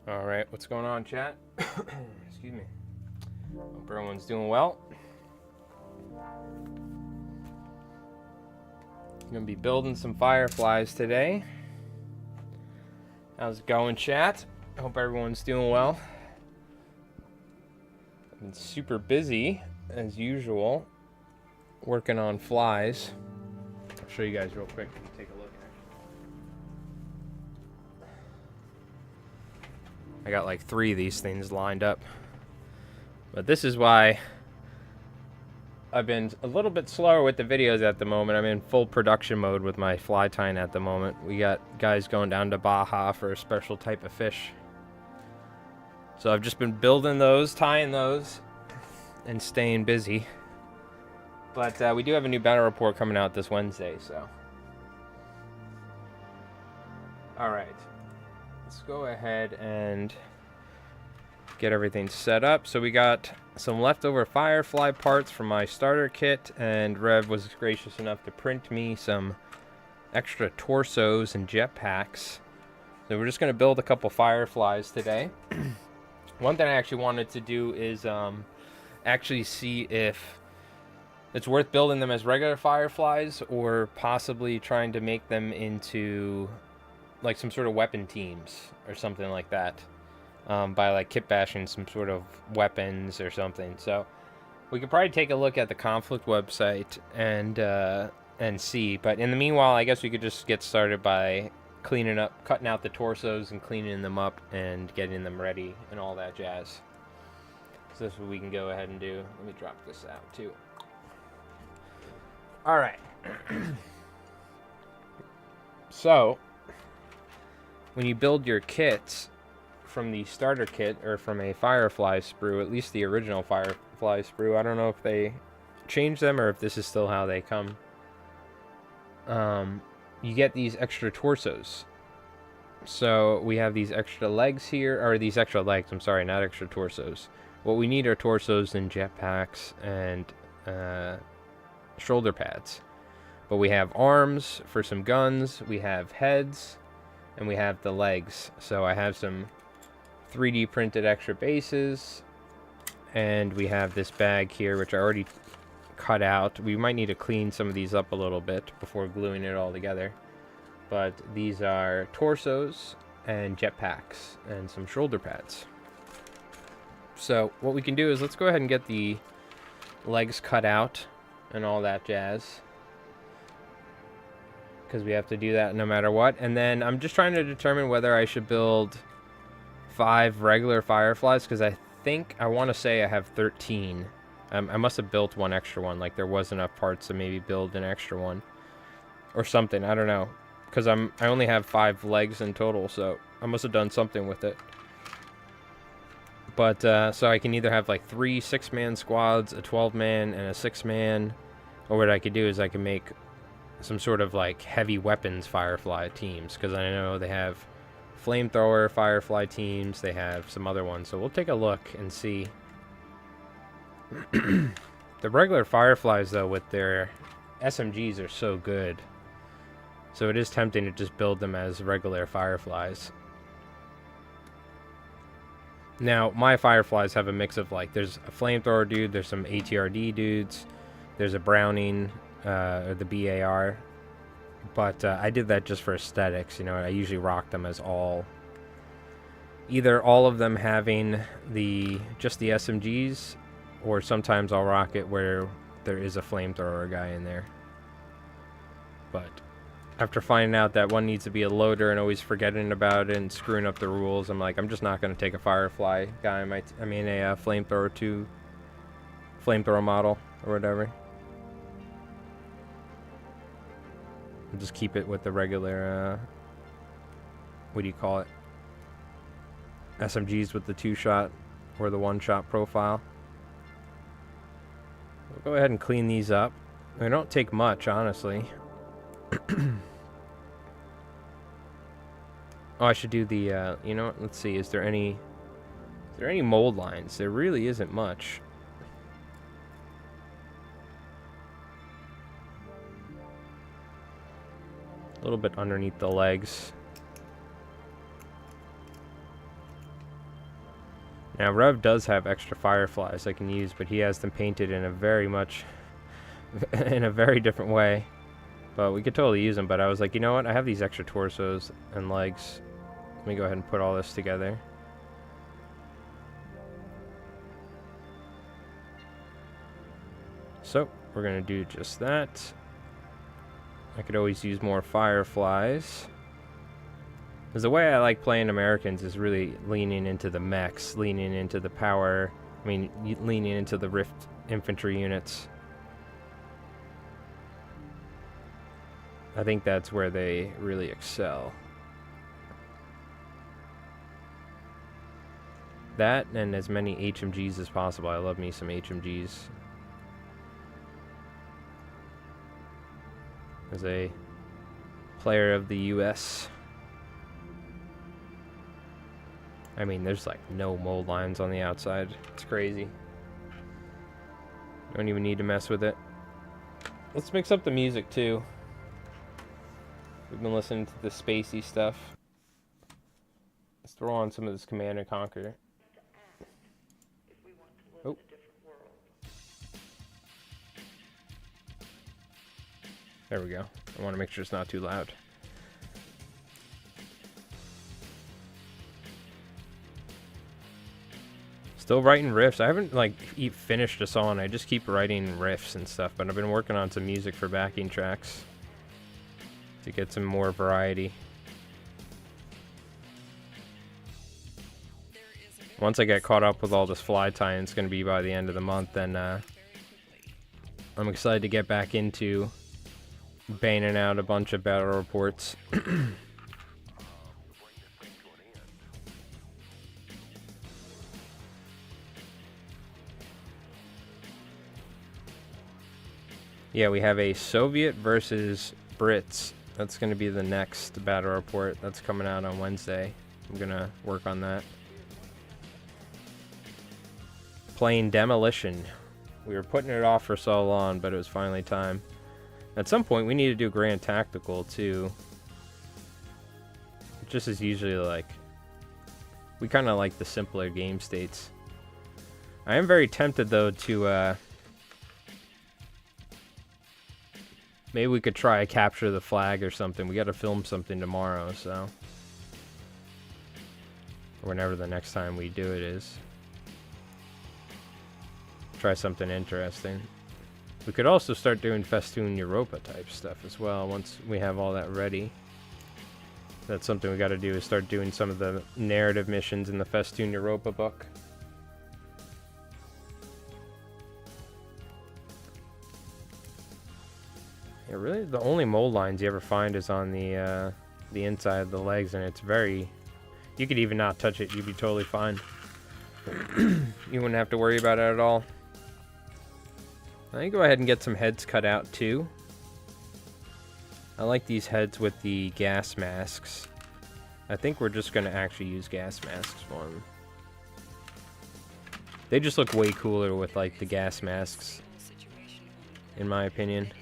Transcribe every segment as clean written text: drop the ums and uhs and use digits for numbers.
All right, what's going on, chat? Excuse me. Hope everyone's doing well. I'm gonna be building some Fireflies today. How's it going, chat? Hope everyone's doing well. I've been super busy, as usual, working on flies. I'll show you guys real quick. Take a look. I got like 3 of these things lined up. But this is why I've been a little bit slower with the videos at the moment. I'm in full production mode with my fly tying at the moment. We got guys going down to Baja for a special type of fish. So I've just been building those, tying those, and staying busy. But we do have a new battle report coming out this Wednesday, so. Alright. Let's go ahead and get everything set up. So we got some leftover Firefly parts from my starter kit, and Rev was gracious enough to print me some extra torsos and jetpacks. So we're just going to build a couple Fireflies today. One thing I actually wanted to do is actually see if it's worth building them as regular Fireflies or possibly trying to make them into like some sort of weapon teams or something like that, by like kit bashing some sort of weapons or something. So we could probably take a look at the Konflikt website and see. But in the meanwhile, I guess we could just get started by cleaning up, cutting out the torsos and cleaning them up and getting them ready and all that jazz. So this is what we can go ahead and do. Let me drop this out too. All right. So when you build your kits from the starter kit or from a Firefly sprue, at least the original Firefly sprue, I don't know if they changed them or if this is still how they come, you get these extra torsos. So we have these extra legs here, or these extra legs, I'm sorry, not extra torsos. What we need are torsos and jetpacks and shoulder pads. But we have arms for some guns, we have heads, and we have the legs. So I have some 3D printed extra bases, and we have this bag here which I already cut out. We might need to clean some of these up a little bit before gluing it all together. But these are torsos and jetpacks and some shoulder pads. So what we can do is let's go ahead and get the legs cut out and all that jazz, because we have to do that no matter what. And then I'm just trying to determine whether I should build 5 regular Fireflies, because I think I want to say I have 13. I must have built one extra one, like there was enough parts to maybe build an extra one or something. I don't know, because I only have 5 legs in total, so I must have done something with it. But so I can either have like 3 6-man squads, a 12-man, and a 6-man, or what I could do is I can make some sort of like heavy weapons Firefly teams, because I know they have flamethrower Firefly teams, they have some other ones. So we'll take a look and see. The regular Fireflies though, with their SMGs, are so good, so it is tempting to just build them as regular Fireflies. Now my Fireflies have a mix of like, there's a flamethrower dude, there's some ATRD dudes, there's a Browning, or the BAR, but I did that just for aesthetics. You know, I usually rock them as either all of them having just the SMGs, or sometimes I'll rock it where there is a flamethrower guy in there. But After finding out that one needs to be a loader and always forgetting about it and screwing up the rules, I'm like, I'm just not going to take a Firefly guy. I mean, a flamethrower model or whatever. I'll just keep it with the regular, what do you call it? SMGs with the 2-shot or the 1-shot profile. We'll go ahead and clean these up. They don't take much, honestly. Oh, I should do the, you know what? Let's see. Is there any mold lines? There really isn't much. A little bit underneath the legs. Now, Rev does have extra Fireflies I can use, but he has them painted in a very different way. But we could totally use them, but I was like, you know what? I have these extra torsos and legs. Let me go ahead and put all this together. So, we're going to do just that. I could always use more Fireflies. Because the way I like playing Americans is really leaning into the mechs, leaning into the power, leaning into the Rift infantry units. I think that's where they really excel. That and as many HMGs as possible. I love me some HMGs. As a player of the US. I mean, there's like no mold lines on the outside. It's crazy. Don't even need to mess with it. Let's mix up the music too. We've been listening to the spacey stuff. Let's throw on some of this Command & Conquer. Oh. There we go. I want to make sure it's not too loud. Still writing riffs. I haven't finished a song. I just keep writing riffs and stuff, but I've been working on some music for backing tracks to get some more variety. Once I get caught up with all this fly tie-in, it's going to be by the end of the month, then I'm excited to get back into banging out a bunch of battle reports. Yeah, we have a Soviet versus Brits. That's going to be the next battle report. That's coming out on Wednesday. I'm going to work on that. Playing Demolition. We were putting it off for so long, but it was finally time. At some point, we need to do Grand Tactical, too. It just is usually like... We kind of like the simpler game states. I am very tempted, though, to... Maybe we could try Capture the Flag or something. We got to film something tomorrow, so... Or whenever the next time we do it is. Try something interesting. We could also start doing Festoon Europa type stuff as well once we have all that ready. That's something we got to do, is start doing some of the narrative missions in the Festoon Europa book. Yeah, really the only mold lines you ever find is on the inside of the legs, and it's very... You could even not touch it, you'd be totally fine. You wouldn't have to worry about it at all. Let me go ahead and get some heads cut out too. I like these heads with the gas masks. I think we're just going to actually use gas masks for them. They just look way cooler with like the gas masks, in my opinion.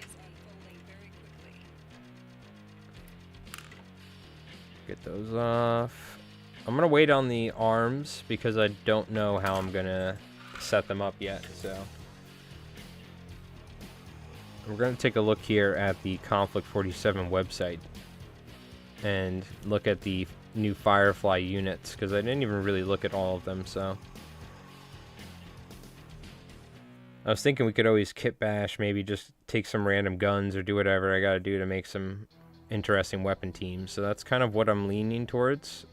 Get those off. I'm going to wait on the arms because I don't know how I'm going to set them up yet, so... We're going to take a look here at the Konflikt 47 website and look at the new Firefly units, because I didn't even really look at all of them, so... I was thinking we could always kit bash, maybe just take some random guns or do whatever I gotta do to make some interesting weapon teams. So that's kind of what I'm leaning towards.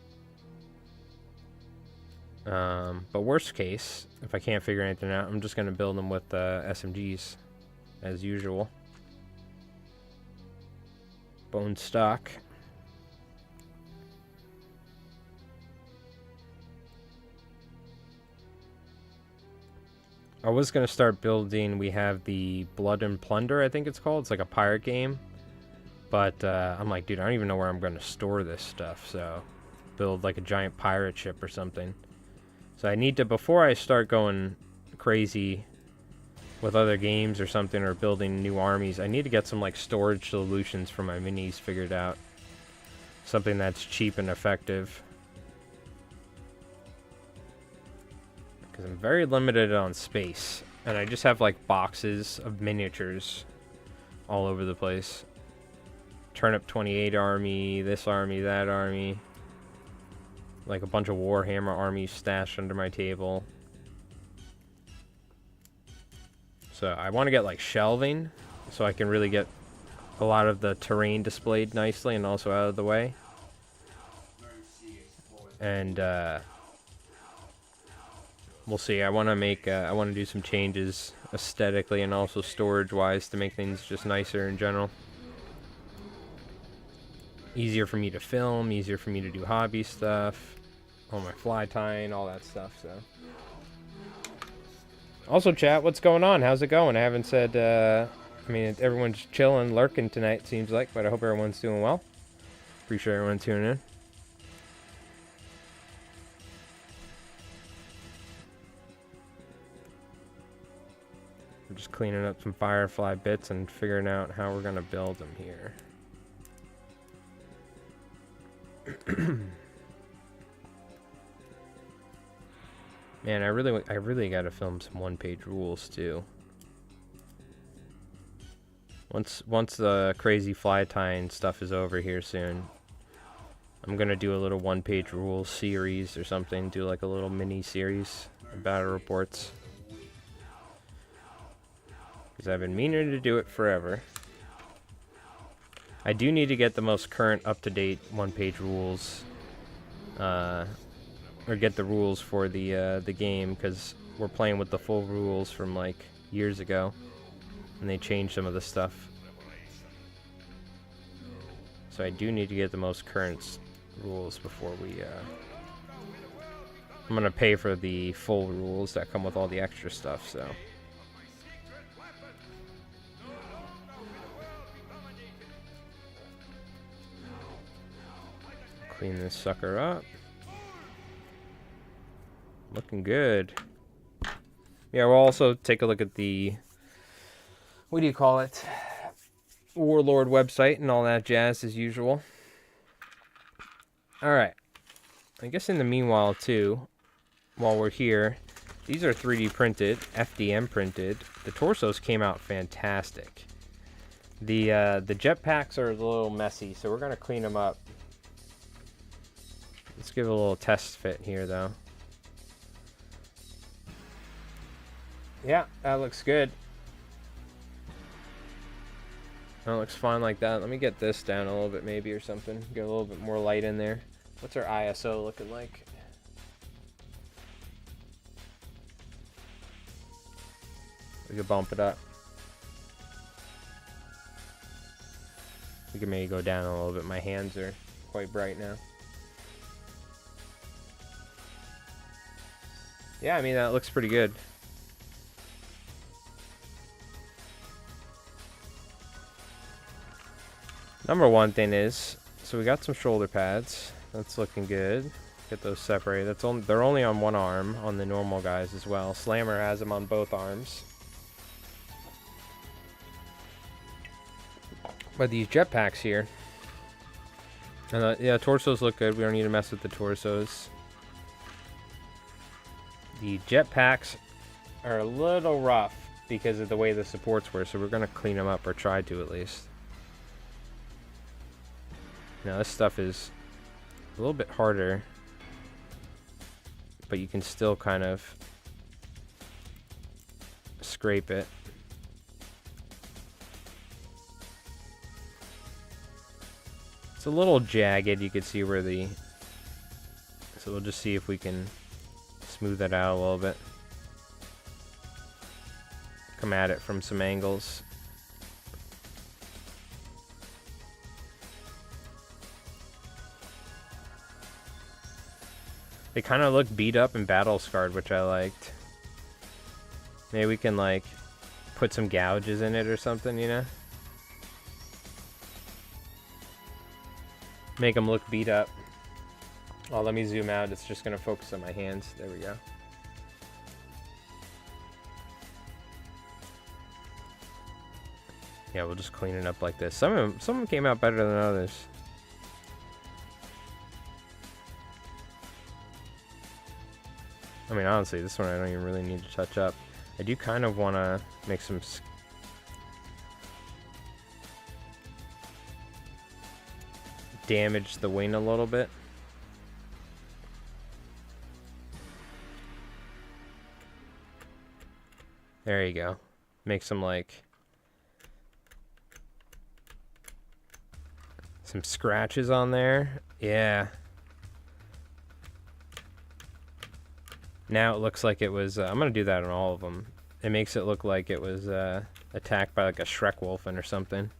But worst case, if I can't figure anything out, I'm just going to build them with SMGs as usual. Bone stock. I was going to start building, we have the Blood and Plunder, I think it's called. It's like a pirate game. But I'm like, dude, I don't even know where I'm going to store this stuff. So build like a giant pirate ship or something. So I need to, before I start going crazy with other games or something, or building new armies, I need to get some like storage solutions for my minis figured out. Something that's cheap and effective. Because I'm very limited on space. And I just have like boxes of miniatures all over the place. Turnip 28 army, this army, that army. Like a bunch of Warhammer armies stashed under my table. So I want to get like shelving so I can really get a lot of the terrain displayed nicely and also out of the way. And we'll see. I want to make I want to do some changes aesthetically and also storage wise to make things just nicer in general. Easier for me to film, easier for me to do hobby stuff, all my fly tying, all that stuff. So also, chat, what's going on? How's it going? I haven't said I mean, everyone's chilling, lurking tonight, seems like, but I hope everyone's doing well. Appreciate everyone tuning in. I'm just cleaning up some Firefly bits and figuring out how we're gonna build them here. Man, I really gotta film some one-page rules too. Once the crazy fly tying stuff is over here soon, I'm gonna do a little one-page rules series or something. Do like a little mini series of battle reports. Because I've been meaning to do it forever. I do need to get the most current, up-to-date one-page rules, or get the rules for the game, because we're playing with the full rules from like years ago, and they changed some of the stuff. So I do need to get the most current rules before we. I'm gonna pay for the full rules that come with all the extra stuff. So. Clean this sucker up. Looking good. Yeah, we'll also take a look at the, what do you call it? Warlord website and all that jazz as usual. Alright. I guess in the meanwhile too, while we're here, these are 3D printed, FDM printed. The torsos came out fantastic. The jetpacks are a little messy, so we're gonna clean them up. Let's give it a little test fit here, though. Yeah, that looks good. That looks fine like that. Let me get this down a little bit maybe or something. Get a little bit more light in there. What's our ISO looking like? We could bump it up. We can maybe go down a little bit. My hands are quite bright now. Yeah, I mean, that looks pretty good. Number one thing is, so we got some shoulder pads. That's looking good. Get those separated. They're only on one arm on the normal guys as well. Slammer has them on both arms. But these jetpacks here, and yeah, torsos look good. We don't need to mess with the torsos. The jetpacks are a little rough because of the way the supports were, so we're going to clean them up, or try to at least. Now this stuff is a little bit harder, but you can still kind of scrape it. It's a little jagged. You can see where the... So we'll just see if we can smooth that out a little bit. Come at it from some angles. They kind of look beat up and battle scarred, which I liked. Maybe we can, like, put some gouges in it or something, you know? Make them look beat up. Oh, let me zoom out. It's just going to focus on my hands. There we go. Yeah, we'll just clean it up like this. Some of them came out better than others. I mean, honestly, this one I don't even really need to touch up. I do kind of want to make some... damage the wing a little bit. There you go. Make some, like... some scratches on there. Yeah. Now it looks like it was... I'm going to do that on all of them. It makes it look like it was attacked by like a Shrek Wolfen or something.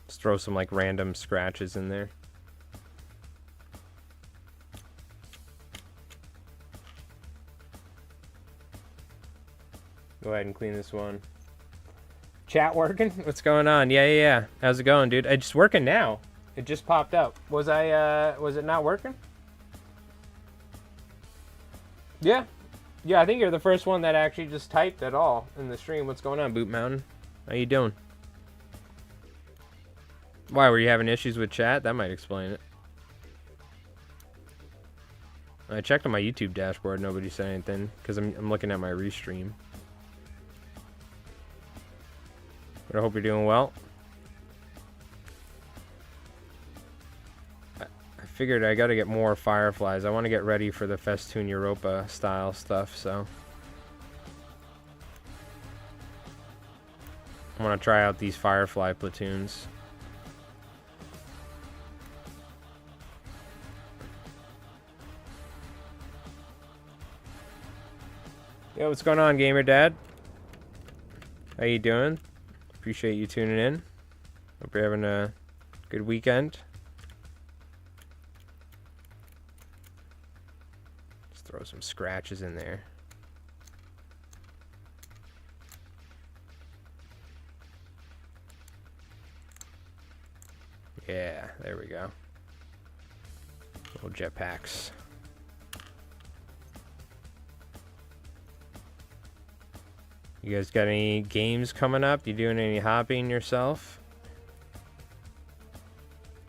Just throw some like random scratches in there. Go ahead and clean this one. Chat working? What's going on? Yeah. How's it going, dude? It's working now. It just popped up. Was it not working? Yeah. Yeah, I think you're the first one that actually just typed at all in the stream. What's going on, Boot Mountain? How you doing? Why, were you having issues with chat? That might explain it. I checked on my YouTube dashboard. Nobody said anything because I'm looking at my restream. But I hope you're doing well. I figured I got to get more Fireflies. I want to get ready for the Festoon Europa style stuff, so I want to try out these Firefly platoons. Yo, what's going on, Gamer Dad? How you doing? Appreciate you tuning in. Hope you're having a good weekend. Just throw some scratches in there. Yeah, there we go. Little jetpacks. You guys got any games coming up? You doing any hobbying yourself?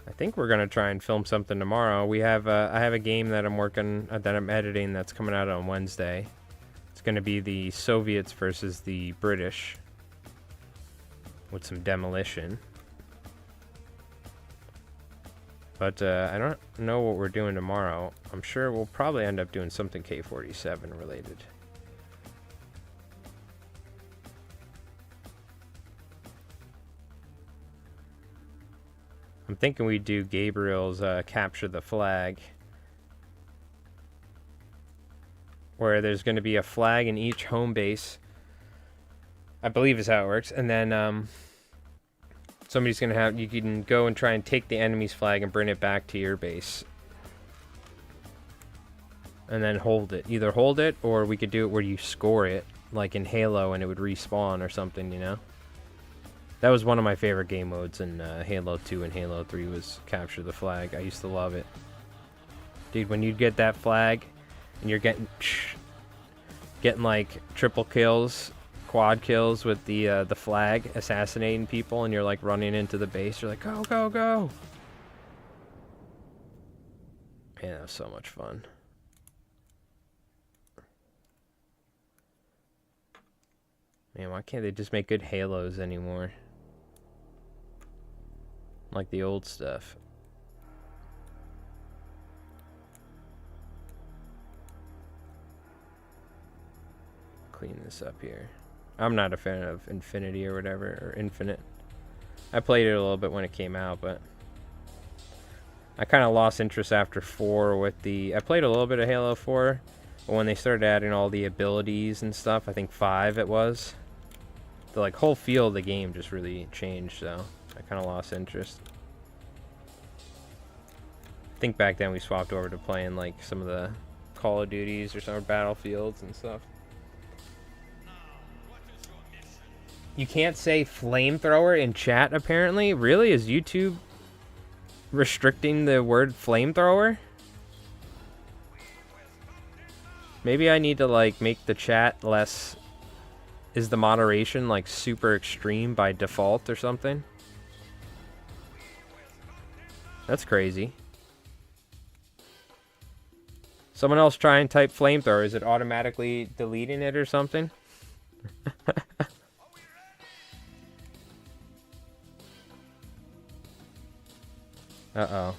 I think we're gonna try and film something tomorrow. We have I have a game that I'm editing that's coming out on Wednesday. It's gonna be the Soviets versus the British with some demolition. But I don't know what we're doing tomorrow. I'm sure we'll probably end up doing something K-47 related. I'm thinking we do Gabriel's Capture the Flag, where there's going to be a flag in each home base, I believe is how it works, and then somebody's going to have, you can go and try and take the enemy's flag and bring it back to your base. And then hold it. Either hold it, or we could do it where you score it, like in Halo, and it would respawn or something, you know? That was one of my favorite game modes in Halo 2 and Halo 3 was Capture the Flag. I used to love it. Dude, when you get that flag and you're getting like triple kills, quad kills with the flag, assassinating people, and you're like running into the base, you're like, go, go, go. Man, that was so much fun. Man, why can't they just make good Halos anymore? Like the old stuff. Clean this up here. I'm not a fan of Infinity or whatever, or Infinite. I played it a little bit when it came out, but I kind of lost interest after 4 with the... I played a little bit of Halo 4, but when they started adding all the abilities and stuff, I think 5 it was, the like whole feel of the game just really changed, so I kind of lost interest. I think back then we swapped over to playing like some of the Call of Duties or some Battlefields and stuff. You can't say flamethrower in chat, apparently? Really? Is YouTube restricting the word flamethrower? Maybe I need to, like, make the chat less... Is the moderation, like, super extreme by default or something? That's crazy. Someone else try and type flamethrower. Is it automatically deleting it or something? Uh-oh.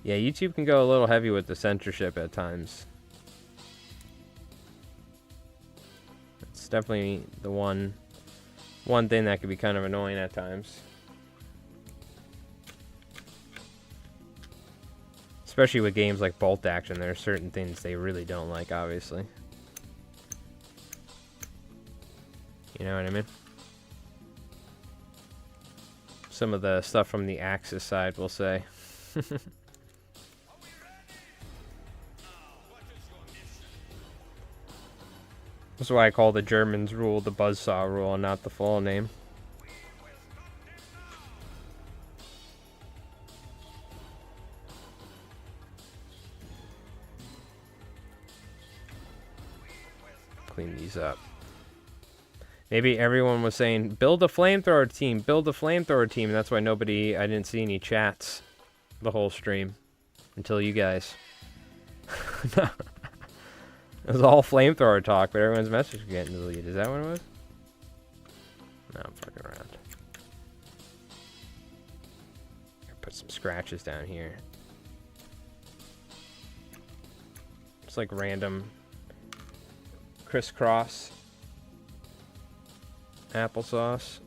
Yeah, YouTube can go a little heavy with the censorship at times. It's definitely the one thing that could be kind of annoying at times. Especially with games like Bolt Action, there are certain things they really don't like, obviously. You know what I mean? Some of the stuff from the Axis side, we'll say. That's why I call the Germans rule the buzzsaw rule and not the full name. Clean these up. Maybe everyone was saying, build a flamethrower team, build a flamethrower team. And that's why I didn't see any chats the whole stream. Until you guys. It was all flamethrower talk, but everyone's message was getting deleted. Is that what it was? No, I'm fucking around. Gotta put some scratches down here. It's like random crisscross applesauce.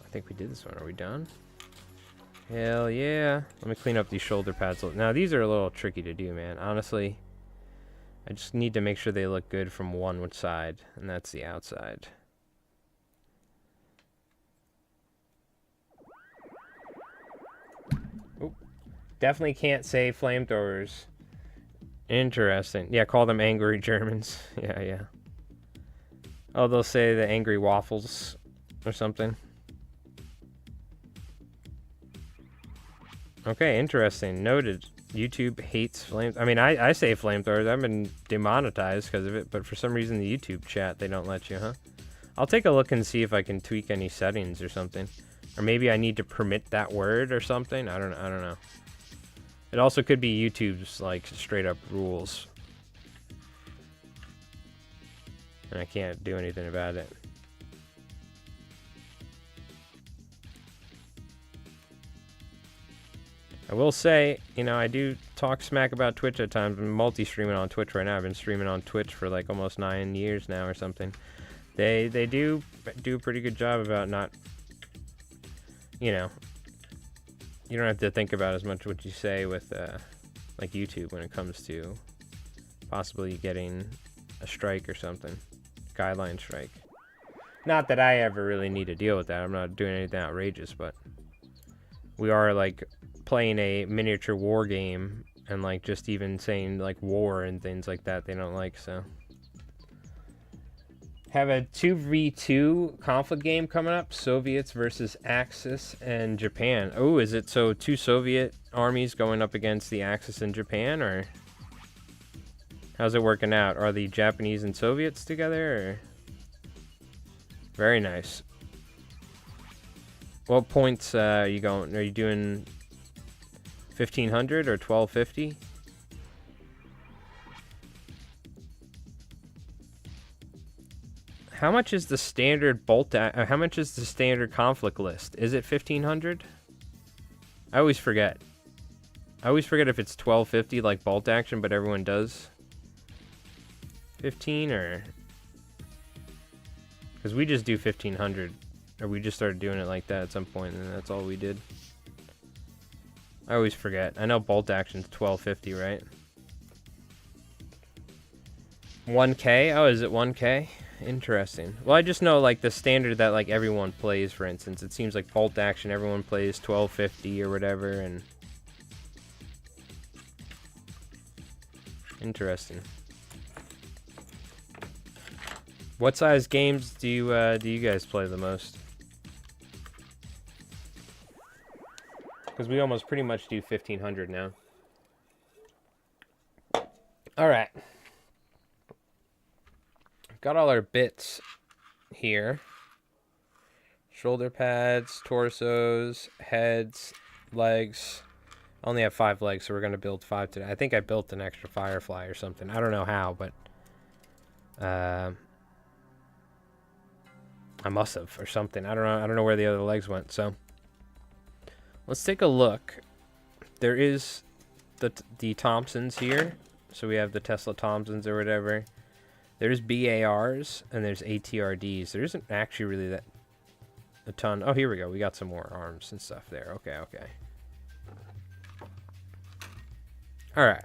I think we did this one. Are we done? Hell yeah. Let me clean up these shoulder pads. Now, these are a little tricky to do, man. Honestly, I just need to make sure they look good from one side, and that's the outside. Oop. Definitely can't say flamethrowers. Interesting. Yeah, call them angry Germans. Yeah. Oh, they'll say the angry waffles or something. Okay, interesting. Noted. YouTube hates flames. I mean, I say flamethrowers. I've been demonetized because of it, but for some reason the YouTube chat, they don't let you, huh? I'll take a look and see if I can tweak any settings or something. Or maybe I need to permit that word or something. I don't know. It also could be YouTube's, like, straight up rules. And I can't do anything about it. I will say, you know, I do talk smack about Twitch at times. I'm multi-streaming on Twitch right now. I've been streaming on Twitch for like almost 9 years now or something. They do a pretty good job about not, you know, you don't have to think about as much what you say with like YouTube when it comes to possibly getting a strike or something. Guideline strike. Not that I ever really need to deal with that. I'm not doing anything outrageous, but we are like playing a miniature war game, and like just even saying like war and things like that they don't like. So have a 2v2 conflict game coming up, Soviets versus Axis and Japan. Oh, is it so 2 Soviet armies going up against the Axis and Japan, or how's it working out? Are the Japanese and Soviets together, or? Very nice. What points are you going? Are you doing 1500 or 1250? How much is the standard how much is the standard conflict list? Is it 1500? I always forget. I always forget if it's 1250 like bolt action, but everyone does 15, or because we just do 1500, or we just started doing it like that at some point, and that's all we did. I always forget. I know bolt action's 1250, right? 1K? Oh, is it 1K? Interesting. Well, I just know like the standard that like everyone plays, for instance. It seems like bolt action everyone plays 1250 or whatever, and interesting. What size games do you guys play the most? Because we almost pretty much do 1500 now. All right. Got all our bits here. Shoulder pads, torsos, heads, legs. I only have 5 legs, so we're going to build 5 today. I think I built an extra Firefly or something. I don't know how, but I must have, or something. I don't know where the other legs went. So let's take a look. There is the Thompsons here. So we have the Tesla Thompsons or whatever. There's BARs and there's ATRDs. There isn't actually really that a ton. Oh, here we go. We got some more arms and stuff there. Okay, okay. All right.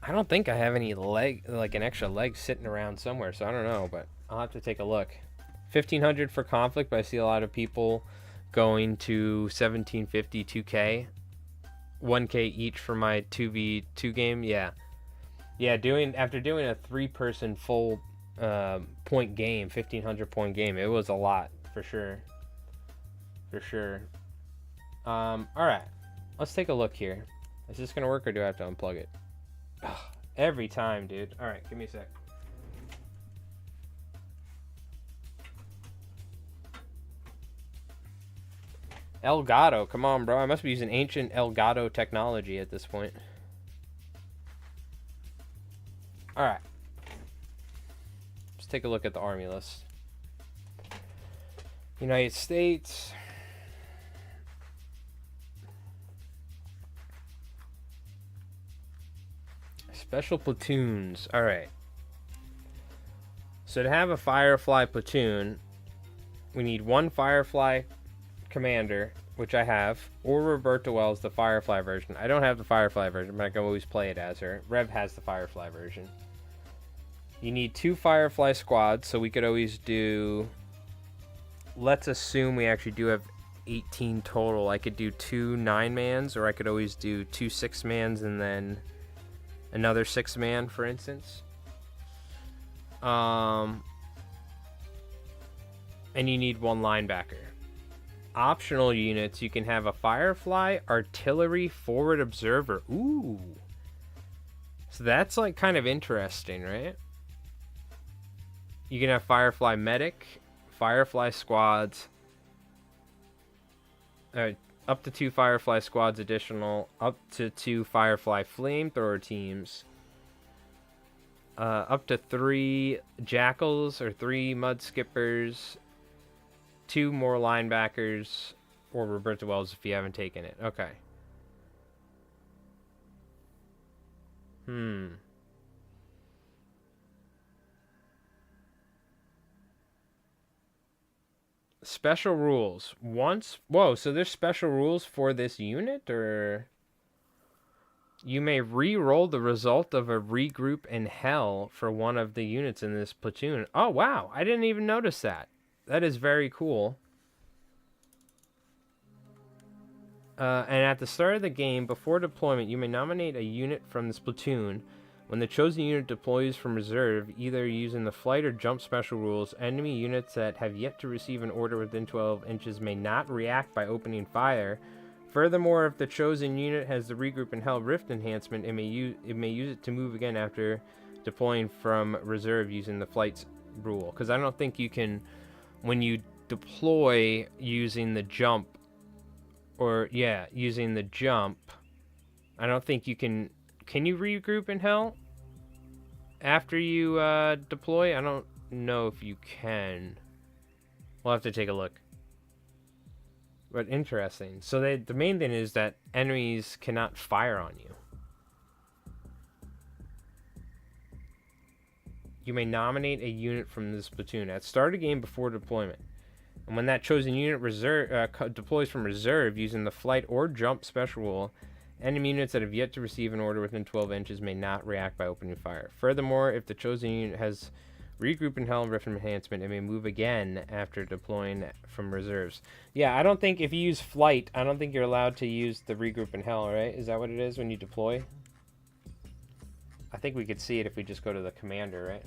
I don't think I have any leg, like an extra leg sitting around somewhere, so I don't know, but I'll have to take a look. 1500 for Conflict, but I see a lot of people going to 1750 2K. 1K each for my 2v2 game. Yeah. Yeah, after doing a 3-person full point game, 1500 point game, it was a lot for sure. For sure. All right. Let's take a look here. Is this gonna work, or do I have to unplug it? Ugh, every time, dude. All right, give me a sec. Elgato, come on, bro. I must be using ancient Elgato technology at this point. All right. Let's take a look at the army list. United States. Special platoons. All right. So to have a Firefly platoon, we need 1 Firefly commander, which I have, or Roberta Wells, the Firefly version. I don't have the Firefly version, but I can always play it as her. Rev has the Firefly version. You need 2 Firefly squads, so we could always do... Let's assume we actually do have 18 total. I could do 2 9-mans, or I could always do 2 6-mans and then another 6-man, for instance. And you need 1 linebacker. Optional units, you can have a Firefly artillery forward observer. Ooh. So that's like kind of interesting, right? You can have Firefly medic, Firefly squads, up to 2 Firefly squads additional, up to 2 Firefly flamethrower teams, up to 3 jackals or 3 mud skippers, 2 more linebackers, or Roberta Wells if you haven't taken it. Okay. Special rules. Whoa, so there's special rules for this unit, or... You may re-roll the result of a regroup in hell for one of the units in this platoon. Oh, wow. I didn't even notice that. That is very cool. And at the start of the game, before deployment, you may nominate a unit from this platoon. When the chosen unit deploys from reserve, either using the flight or jump special rules, enemy units that have yet to receive an order within 12 inches may not react by opening fire. Furthermore, if the chosen unit has the regroup in hell rift enhancement, it may use it to move again after deploying from reserve using the flights rule. Because I don't think you can, when you deploy using the jump, using the jump, I don't think you can you regroup in hell after you deploy? I don't know if you can. We'll have to take a look. But interesting. So the main thing is that enemies cannot fire on you. You may nominate a unit from this platoon at start of game before deployment. And when that chosen unit deploys from reserve using the flight or jump special rule, enemy units that have yet to receive an order within 12 inches may not react by opening fire. Furthermore, if the chosen unit has regroup in Hell and Rift enhancement, it may move again after deploying from reserves. Yeah, I don't think if you use flight, I don't think you're allowed to use the regroup in Hell, right? Is that what it is when you deploy? I think we could see it if we just go to the commander, right?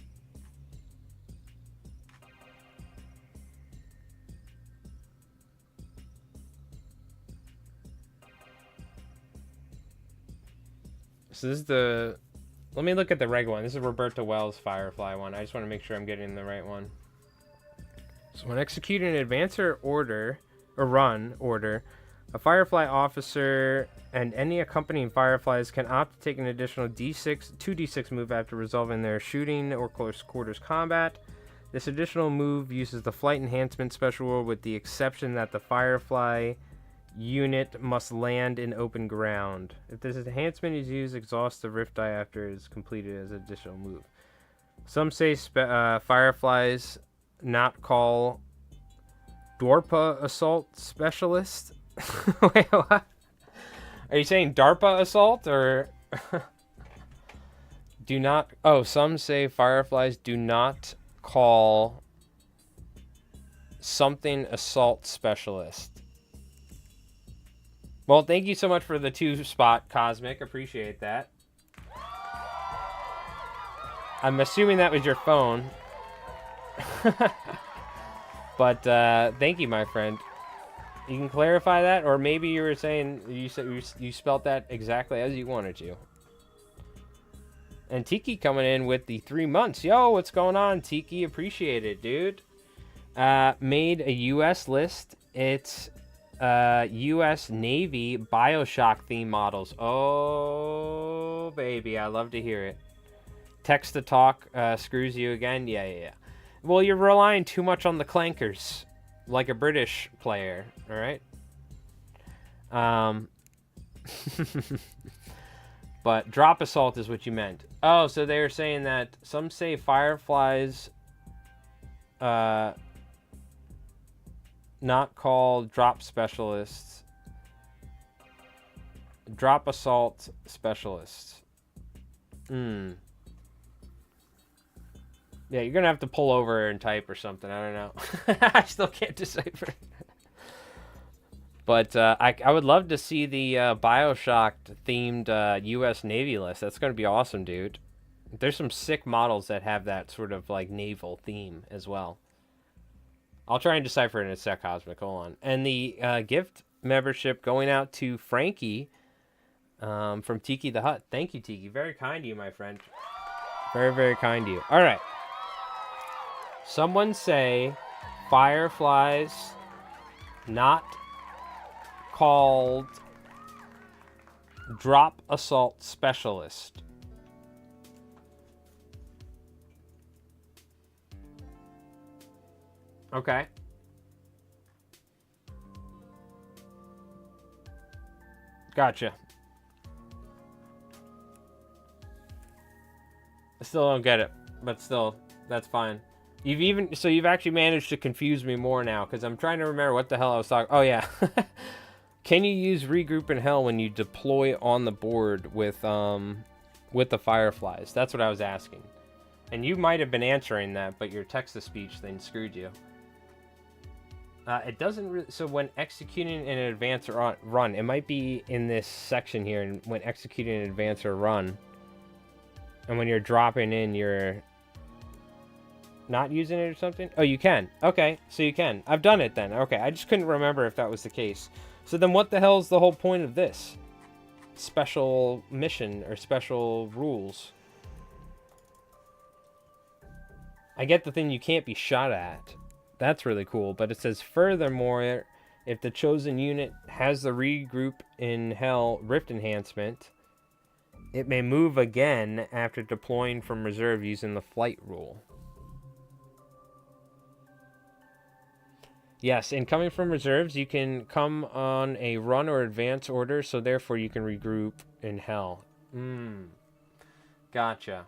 So this is the... Let me look at the reg one. This is Roberta Wells' Firefly one. I just want to make sure I'm getting the right one. So when executing an advance or run order, a Firefly officer and any accompanying Fireflies can opt to take an additional 2d6 move after resolving their shooting or close quarters combat. This additional move uses the flight enhancement special rule with the exception that the Firefly unit must land in open ground. If this enhancement is used, exhaust the rift die after it is completed as an additional move. Some say Fireflies not call DARPA assault specialist. Wait, what? Are you saying DARPA assault or do not? Oh, some say Fireflies do not call something assault specialist. Well, thank you so much for the 2-spot, Cosmic. Appreciate that. I'm assuming that was your phone. But thank you, my friend. You can clarify that, or maybe you were saying you spelt that exactly as you wanted to. And Tiki coming in with the 3 months. Yo, what's going on, Tiki? Appreciate it, dude. Made a U.S. list. It's U.S. Navy Bioshock theme models. Oh, baby, I love to hear it. Text to talk screws you again? Yeah. Well, you're relying too much on the clankers, like a British player, all right? But drop assault is what you meant. Oh, so they were saying that some say Fireflies not called drop specialists. Drop assault specialists. Yeah, you're going to have to pull over and type or something. I don't know. I still can't decipher. But I would love to see the Bioshock-themed U.S. Navy list. That's going to be awesome, dude. There's some sick models that have that sort of like naval theme as well. I'll try and decipher it in a sec, Cosmic. Hold on. And the gift membership going out to Frankie from Tiki the Hut. Thank you, Tiki. Very kind to you, my friend. Very, very kind to you. All right. Someone say Fireflies not called drop assault specialist. Okay. Gotcha. I still don't get it, but still, that's fine. You've actually managed to confuse me more now, because I'm trying to remember what the hell I was talking. Oh yeah. Can you use regroup in hell when you deploy on the board with the Fireflies? That's what I was asking. And you might have been answering that, but your text-to-speech thing screwed you. It doesn't really... So when executing an advance or run, it might be in this section here, and when executing an advance or run, and when you're dropping in, you're not using it or something? Oh, you can. Okay, so you can. I've done it then. Okay, I just couldn't remember if that was the case. So then what the hell is the whole point of this? Special mission or special rules? I get the thing you can't be shot at. That's really cool. But it says, furthermore, if the chosen unit has the regroup in hell rift enhancement, it may move again after deploying from reserve using the flight rule. Yes, and coming from reserves, you can come on a run or advance order, so therefore you can regroup in hell. Gotcha.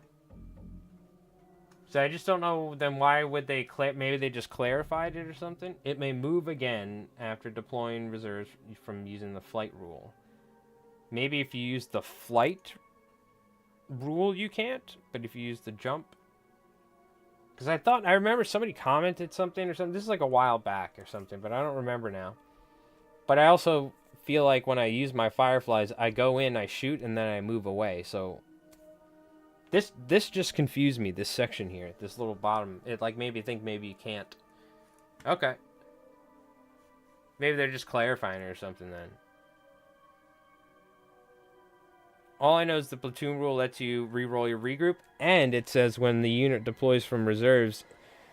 So I just don't know, then why would they, maybe they just clarified it or something? It may move again after deploying reserves from using the flight rule. Maybe if you use the flight rule, you can't, but if you use the jump. Because I remember somebody commented something or something. This is like a while back or something, but I don't remember now. But I also feel like when I use my Fireflies, I go in, I shoot, and then I move away. So this just confused me, this section here, this little bottom. It like made me think maybe you can't. Okay. Maybe they're just clarifying it or something then. All I know is the platoon rule lets you re-roll your regroup, and it says when the unit deploys from reserves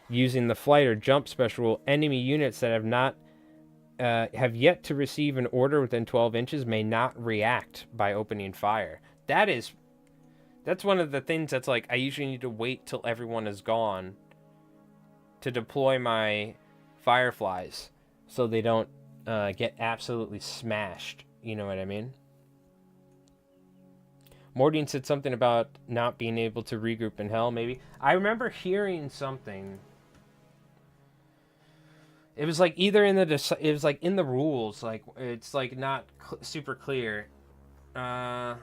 using the flight or jump special rule, enemy units that have yet to receive an order within 12 inches may not react by opening fire. That's one of the things that's like, I usually need to wait till everyone is gone to deploy my Fireflies so they don't get absolutely smashed. You know what I mean? Mordine said something about not being able to regroup in hell, maybe. I remember hearing something. It was like either in the rules, like it's like not super clear. Let's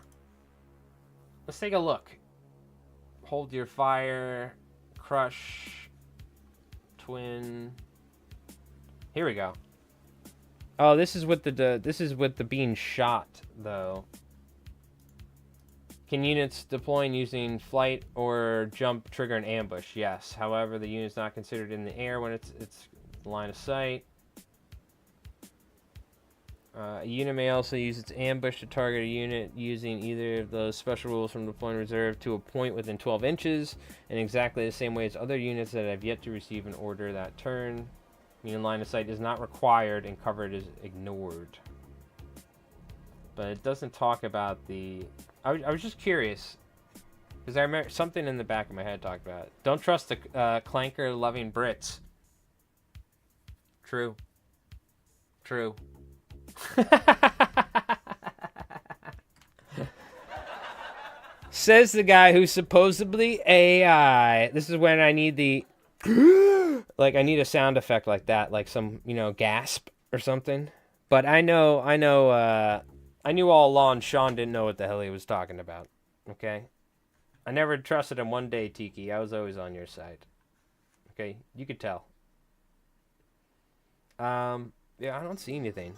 take a look. Hold your fire, crush, twin. Here we go. Oh, this is with the being shot though. Can units deploying using flight or jump trigger an ambush? Yes. However, the unit's not considered in the air when it's line of sight. A unit may also use its ambush to target a unit using either of those special rules from deploying reserve to a point within 12 inches in exactly the same way as other units that have yet to receive an order that turn. Meaning line of sight is not required and coverage is ignored. But it doesn't talk about the... I was just curious, because I remember something in the back of my head talked about it. Don't trust the clanker-loving Brits. True. True. Says the guy who's supposedly AI. This is when I need the... like, I need a sound effect like that, like some, gasp or something. But I knew all along Sean didn't know what the hell he was talking about. Okay? I never trusted him one day, Tiki. I was always on your side. Okay? You could tell. Yeah, I don't see anything.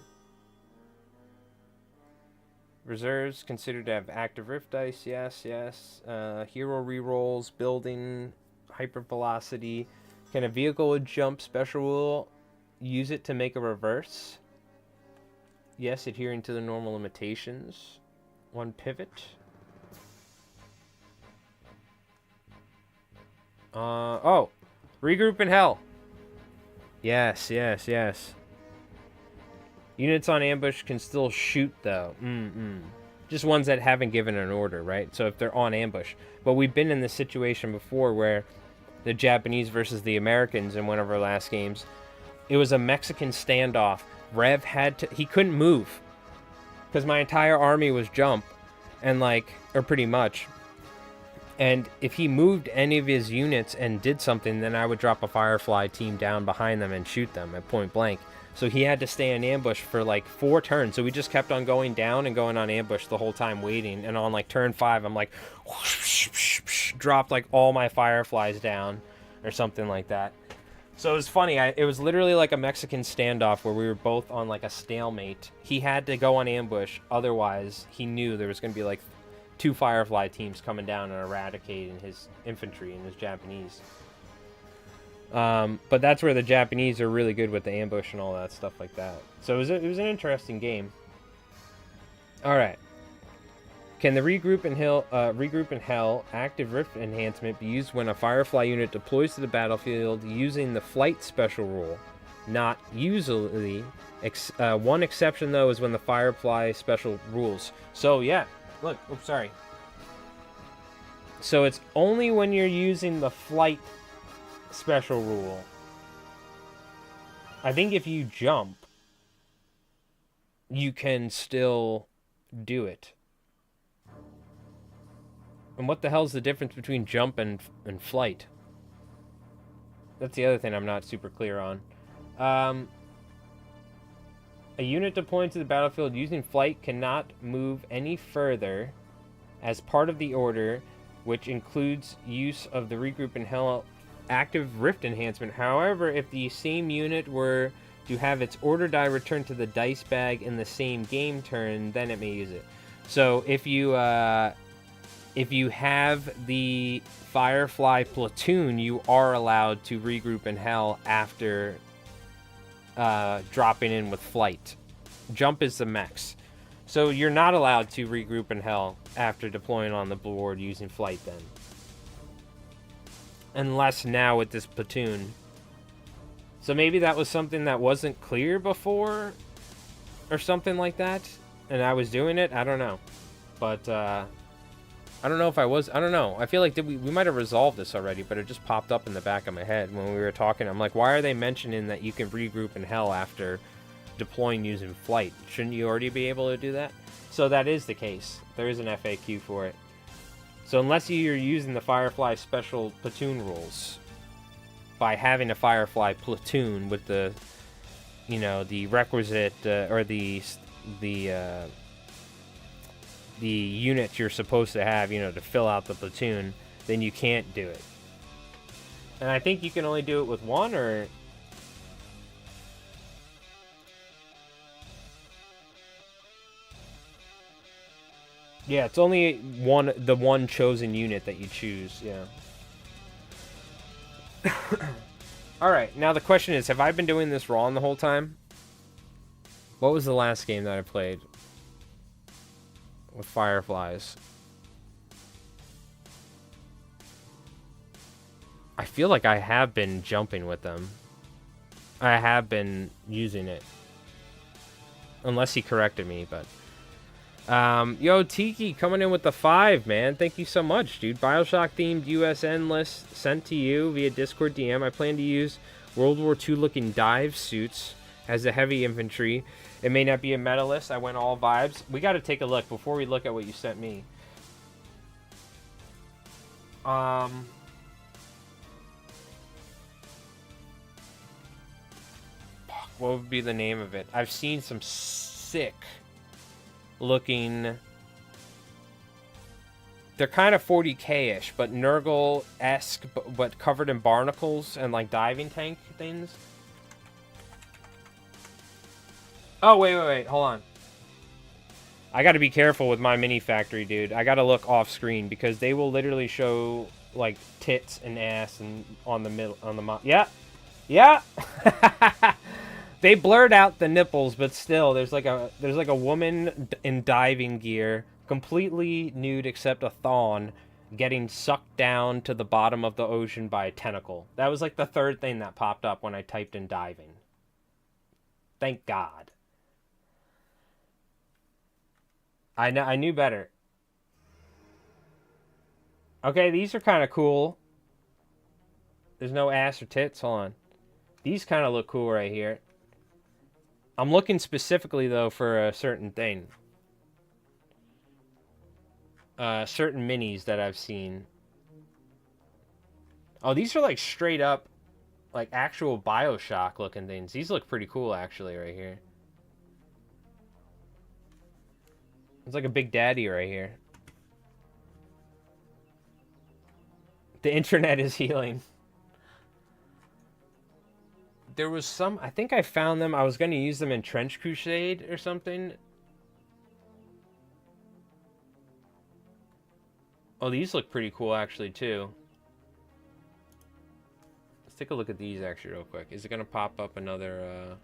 Reserves considered to have active rift dice. Yes, yes. Hero rerolls, building, hypervelocity. Can a vehicle with jump special rule use it to make a reverse? Yes, adhering to the normal limitations. One pivot. Oh. Regroup in hell. Yes, yes, yes. Units on ambush can still shoot, though. Just ones that haven't given an order, right? So if they're on ambush. But we've been in this situation before where the Japanese versus the Americans in one of our last games, it was a Mexican standoff. Rev he couldn't move because my entire army was jump and or pretty much. And if he moved any of his units and did something, then I would drop a Firefly team down behind them and shoot them at point blank. So he had to stay in ambush for 4 turns. So we just kept on going down and going on ambush the whole time waiting. And on turn 5, I'm dropped all my Fireflies down or something like that. So it was funny. It was literally like a Mexican standoff where we were both on a stalemate. He had to go on ambush. Otherwise, he knew there was going to be 2 Firefly teams coming down and eradicating his infantry and his Japanese. But that's where the Japanese are really good with the ambush and all that stuff like that. So it was an interesting game. All right. Can the regroup in hell active rift enhancement be used when a Firefly unit deploys to the battlefield using the flight special rule? Not usually. One exception though is when the Firefly special rules. So yeah, look. Oops, sorry. So it's only when you're using the flight special rule. I think if you jump, you can still do it. And what the hell's the difference between jump and flight? That's the other thing I'm not super clear on. A unit deploying to the battlefield using flight cannot move any further as part of the order, which includes use of the regroup and hell active rift enhancement. However, if the same unit were to have its order die returned to the dice bag in the same game turn, then it may use it. So if you have the Firefly platoon, you are allowed to regroup in hell after dropping in with flight. Jump is the max. So you're not allowed to regroup in hell after deploying on the board using flight then. Unless now with this platoon. So maybe that was something that wasn't clear before or something like that. And I was doing it. I don't know. But I don't know if I was. I don't know. I feel like we might have resolved this already, but it just popped up in the back of my head when we were talking. I'm like, why are they mentioning that you can regroup in hell after deploying using flight? Shouldn't you already be able to do that? So that is the case. There is an FAQ for it. So unless you're using the Firefly special platoon rules, by having a Firefly platoon with the, you know, the requisite or the unit you're supposed to have, you know, to fill out the platoon, then you can't do it. And I think you can only do it with one, or... Yeah, it's only the one chosen unit that you choose, yeah. Alright, now the question is, have I been doing this wrong the whole time? What was the last game that I played with Fireflies? I feel like I have been jumping with them. I have been using it. Unless he corrected me, but... yo, Tiki, coming in with the 5, man. Thank you so much, dude. Bioshock-themed USN list sent to you via Discord DM. I plan to use World War II-looking dive suits as the heavy infantry. It may not be a meta list. I went all vibes. We got to take a look before we look at what you sent me. What would be the name of it? I've seen some sick looking... They're kind of 40k-ish, but Nurgle-esque, but covered in barnacles and like diving tank things. Oh, wait, hold on. I gotta be careful with my mini factory, dude. I gotta look off screen because they will literally show like tits and ass and on the middle, on the yeah. They blurred out the nipples, but still, there's like a woman in diving gear, completely nude except a thong, getting sucked down to the bottom of the ocean by a tentacle. That was like the third thing that popped up when I typed in diving. Thank God. I knew better. Okay, these are kind of cool. There's no ass or tits. Hold on. These kind of look cool right here. I'm looking specifically, though, for a certain thing. Certain minis that I've seen. Oh, these are like straight up, like actual Bioshock looking things. These look pretty cool, actually, right here. It's like a Big Daddy right here. The internet is healing. There was some... I think I found them. I was going to use them in Trench Crusade or something. Oh, these look pretty cool, actually, too. Let's take a look at these, actually, real quick. Is it going to pop up another...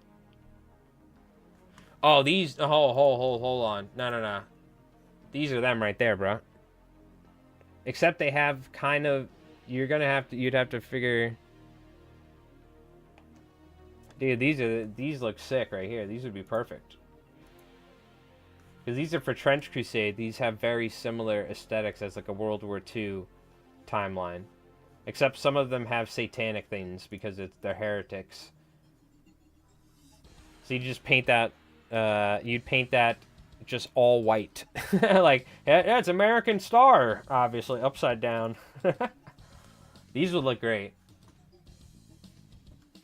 Oh, these... Hold on. No. These are them right there, bro. Except they have kind of... You're going to have to... You'd have to figure... Dude, these look sick right here. These would be perfect. Because these are for Trench Crusade. These have very similar aesthetics as like a World War II timeline. Except some of them have satanic things because they're heretics. So you just paint that, you'd paint that just all white. Like, yeah, it's American Star, obviously, upside down. These would look great.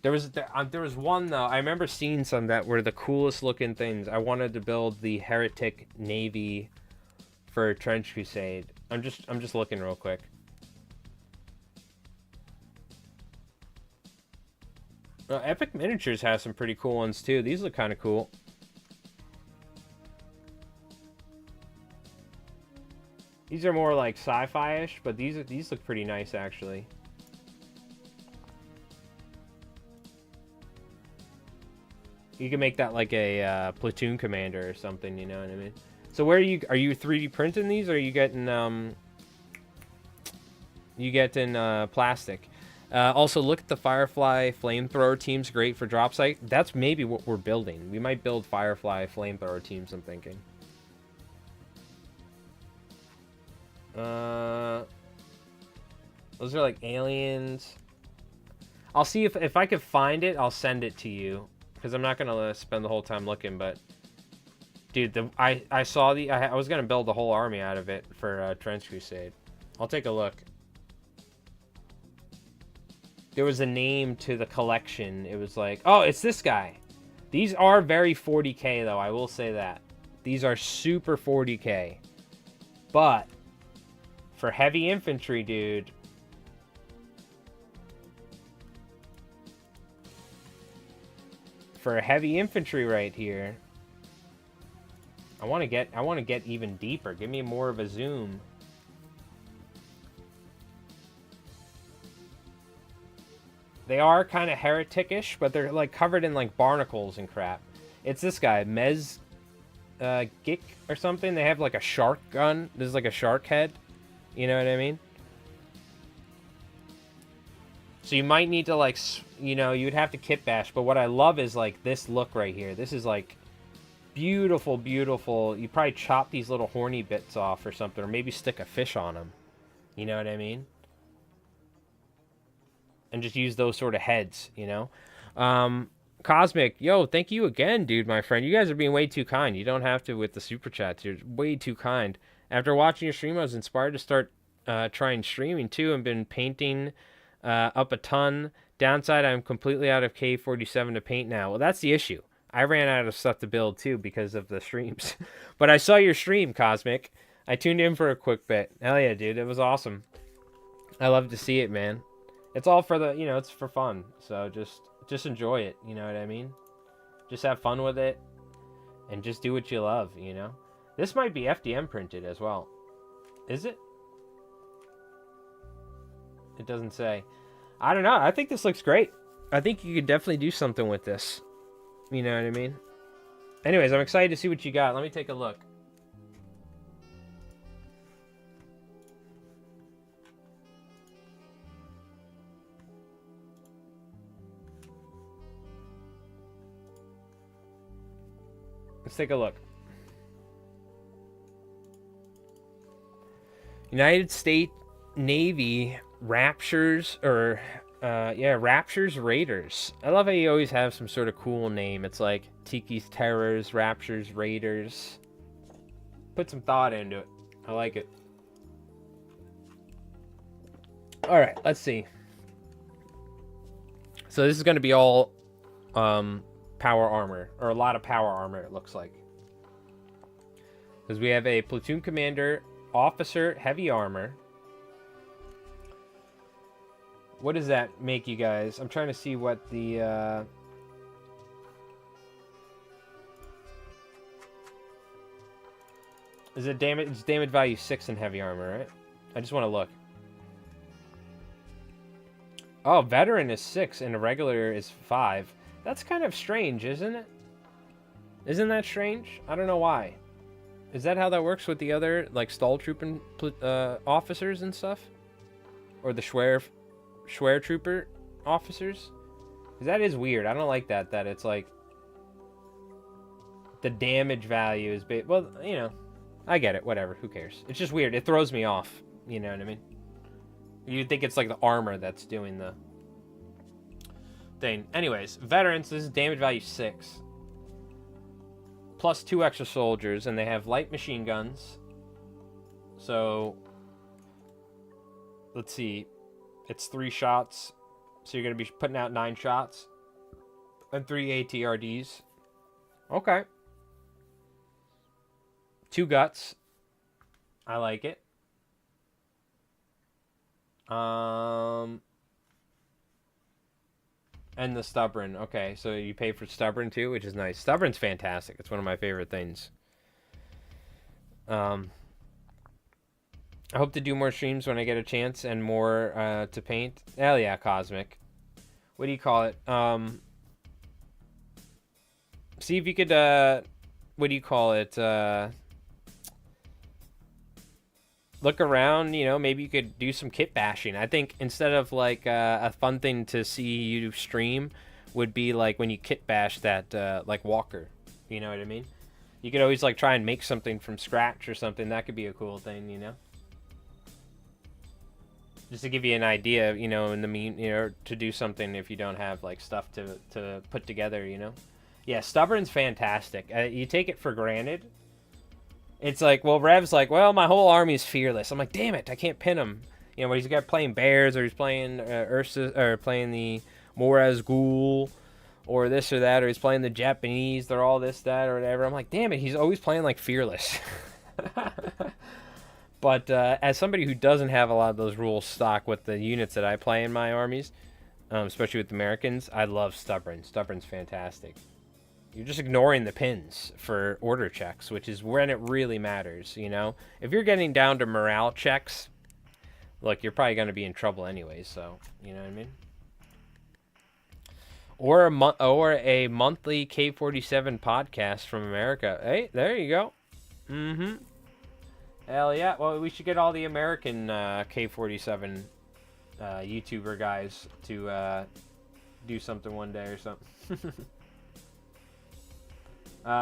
There was one, though, I remember seeing some that were the coolest looking things. I wanted to build the Heretic Navy for Trench Crusade. I'm just looking real quick. Epic Miniatures has some pretty cool ones too. These look kind of cool. These are more like sci-fi-ish, but these look pretty nice actually. You can make that like a platoon commander or something, you know what I mean? So where are you 3D printing these, or are you getting plastic? Also, look at the Firefly flamethrower teams. Great for drop site. That's maybe what we're building. We might build Firefly flamethrower teams, I'm thinking. Those are like aliens. I'll see if I could find it. I'll send it to you, because I'm not gonna spend the whole time looking. But dude, I saw I was gonna build the whole army out of it for Trench Crusade. I'll take a look. There was a name to the collection. It was like, oh, it's this guy. These are very 40k though, I will say that. These are super 40k. But for heavy infantry, dude, for heavy infantry right here, I want to get even deeper. Give me more of a zoom. They are kind of heretic-ish, but they're like covered in like barnacles and crap. It's this guy, Mez Gick or something. They have like a shark gun. This is like a shark head. You know what I mean? So you might need to like, you know, you'd have to kit bash. But what I love is like this look right here. This is like beautiful, beautiful. You probably chop these little horny bits off or something, or maybe stick a fish on them. You know what I mean? And just use those sort of heads, you know? Cosmic, yo, thank you again, dude, my friend. You guys are being way too kind. You don't have to with the super chats. You're way too kind. After watching your stream, I was inspired to start trying streaming, too, and been painting up a ton. Downside, I'm completely out of K47 to paint now. Well, that's the issue. I ran out of stuff to build, too, because of the streams. But I saw your stream, Cosmic. I tuned in for a quick bit. Hell yeah, dude. It was awesome. I love to see it, man. It's all for the, you know, it's for fun. So just enjoy it, you know what I mean? Just have fun with it and just do what you love, you know? This might be FDM printed as well. Is it? It doesn't say. I don't know. I think this looks great. I think you could definitely do something with this. You know what I mean? Anyways, I'm excited to see what you got. Let me take a look. Let's take a look. United States Navy Raptures, or Raptures Raiders. I love how you always have some sort of cool name. It's like Tiki's Terrors, Raptures Raiders. Put some thought into it. I like it. All right, let's see. So this is going to be all power armor, or a lot of power armor, it looks like, because we have a platoon commander, officer, heavy armor. What does that make, you guys? I'm trying to see what the is it damage? It's damage value 6 in heavy armor, right? I just want to look. Oh, veteran is 6 and a regular is 5. That's kind of strange, isn't it? Isn't that strange? I don't know why. Is that how that works with the other, like, Stall Trooper officers and stuff? Or the Schwer Trooper officers? Because that is weird. I don't like that it's like the damage value is big. Well, you know, I get it. Whatever. Who cares? It's just weird. It throws me off. You know what I mean? You'd think it's like the armor that's doing the thing. Anyways, veterans, this is damage value 6. plus 2 extra soldiers, and they have light machine guns. So, let's see. It's 3 shots. So you're going to be putting out 9 shots. And 3 ATRDs. Okay. 2 guts. I like it. And the stubborn. Okay, so you pay for stubborn too, which is nice. Stubborn's fantastic. It's one of my favorite things. I hope to do more streams when I get a chance and more to paint. Hell yeah, Cosmic. What do you call it? See if you could, what do you call it? Look around, you know, maybe you could do some kit bashing. I think instead of like a fun thing to see you stream would be like when you kit bash that like Walker. You know what I mean? You could always like try and make something from scratch or something. That could be a cool thing, you know? Just to give you an idea, you know, to do something if you don't have like stuff to put together, you know? Yeah, stubborn's fantastic. You take it for granted. It's like, well, Rev's like, well, my whole army's fearless. I'm like, damn it, I can't pin him. You know, when he's got playing bears, or he's playing Ursa, or playing the Moraz Ghoul, or this or that, or he's playing the Japanese. They're all this, that, or whatever. I'm like, damn it, he's always playing like fearless. But as somebody who doesn't have a lot of those rules stock with the units that I play in my armies, especially with the Americans, I love stubborn. Stubborn's fantastic. You're just ignoring the pins for order checks, which is when it really matters, you know? If you're getting down to morale checks, look, you're probably going to be in trouble anyway, so, you know what I mean? Or a monthly K-47 podcast from America. Hey, there you go. Mm-hmm. Hell yeah. Well, we should get all the American K-47 YouTuber guys to do something one day or something.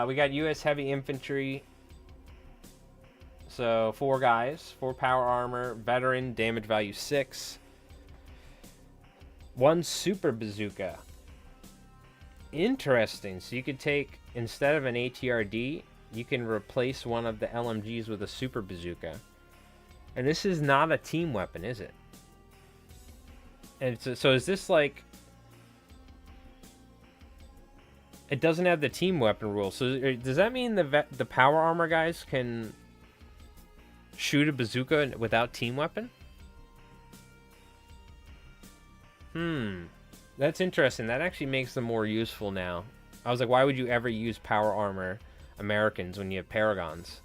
We got U.S. Heavy Infantry. So, 4 guys. 4 power armor. Veteran. Damage value 6. 1 super bazooka. Interesting. So, you could take, instead of an ATRD, you can replace one of the LMGs with a super bazooka. And this is not a team weapon, is it? And so is this like... It doesn't have the team weapon rule. So does that mean the power armor guys can shoot a bazooka without team weapon? That's interesting. That actually makes them more useful now. I was like, why would you ever use power armor Americans when you have Paragons?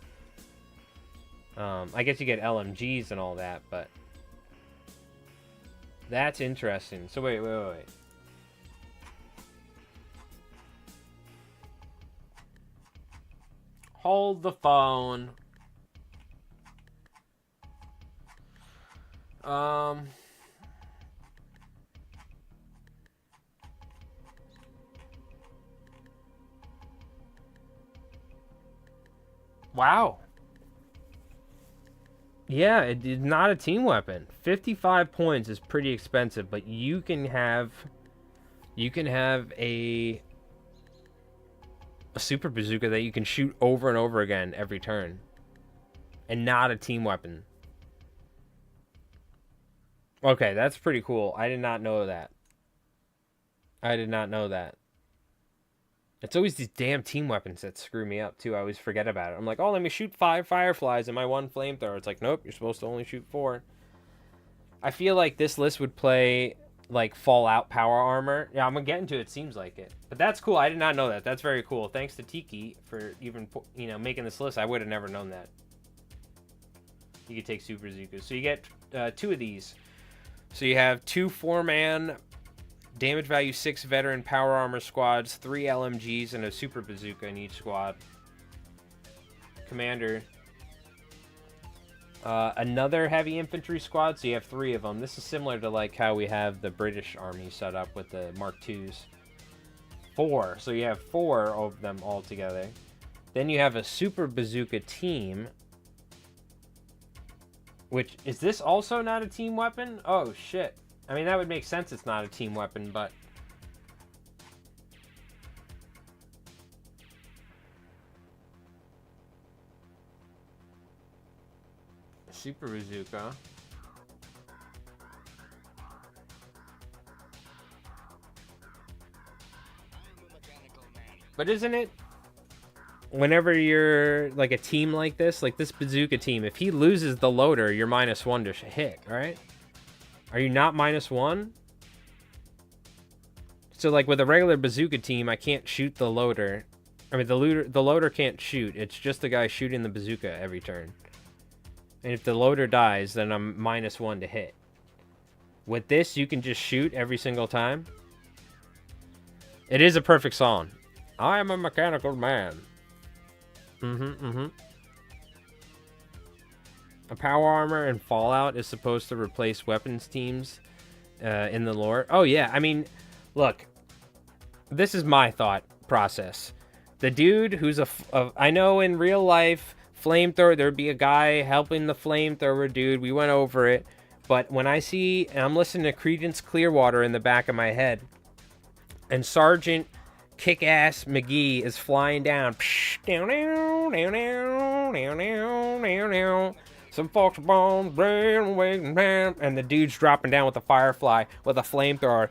I guess you get LMGs and all that, but that's interesting. So wait. Hold the phone. Wow. Yeah, it is not a team weapon. 55 points is pretty expensive, but you can have a super bazooka that you can shoot over and over again every turn, and not a team weapon. Okay, that's pretty cool. I did not know that. It's always these damn team weapons that screw me up too. I always forget about it. I'm like, oh, let me shoot 5 Fireflies and my 1 flamethrower. It's like, nope, you're supposed to only shoot 4. I feel like this list would play like Fallout power armor. Yeah, I'm gonna get into it. Seems like it, but that's cool. I did not know that. That's very cool. Thanks to Tiki for even making this list. I would have never known that. You could take Super Zukas. So you get 2 of these. So you have 2 4-man damage value 6 veteran power armor squads, 3 LMGs, and a super bazooka in each squad. Commander. Another heavy infantry squad, so you have 3 of them. This is similar to like how we have the British army set up with the Mark IIs. 4, so you have 4 of them all together. Then you have a super bazooka team. Which, is this also not a team weapon? Oh shit. I mean, that would make sense it's not a team weapon, but... Super bazooka. But isn't it, whenever you're like a team like this bazooka team, if he loses the loader, you're -1 to hit, right? Are you not -1? So like with a regular bazooka team, I can't shoot the loader. I mean, the loader can't shoot. It's just the guy shooting the bazooka every turn. And if the loader dies, then I'm -1 to hit. With this, you can just shoot every single time. It is a perfect song. I am a mechanical man. A power armor in Fallout is supposed to replace weapons teams in the lore. Oh, yeah. I mean, look. This is my thought process. The dude who's I know in real life, flamethrower, there'd be a guy helping the flamethrower dude. We went over it. But when I see, and I'm listening to Creedence Clearwater in the back of my head, and Sergeant Kick-Ass McGee is flying down. Some folks are born, and the dude's dropping down with a Firefly with a flamethrower.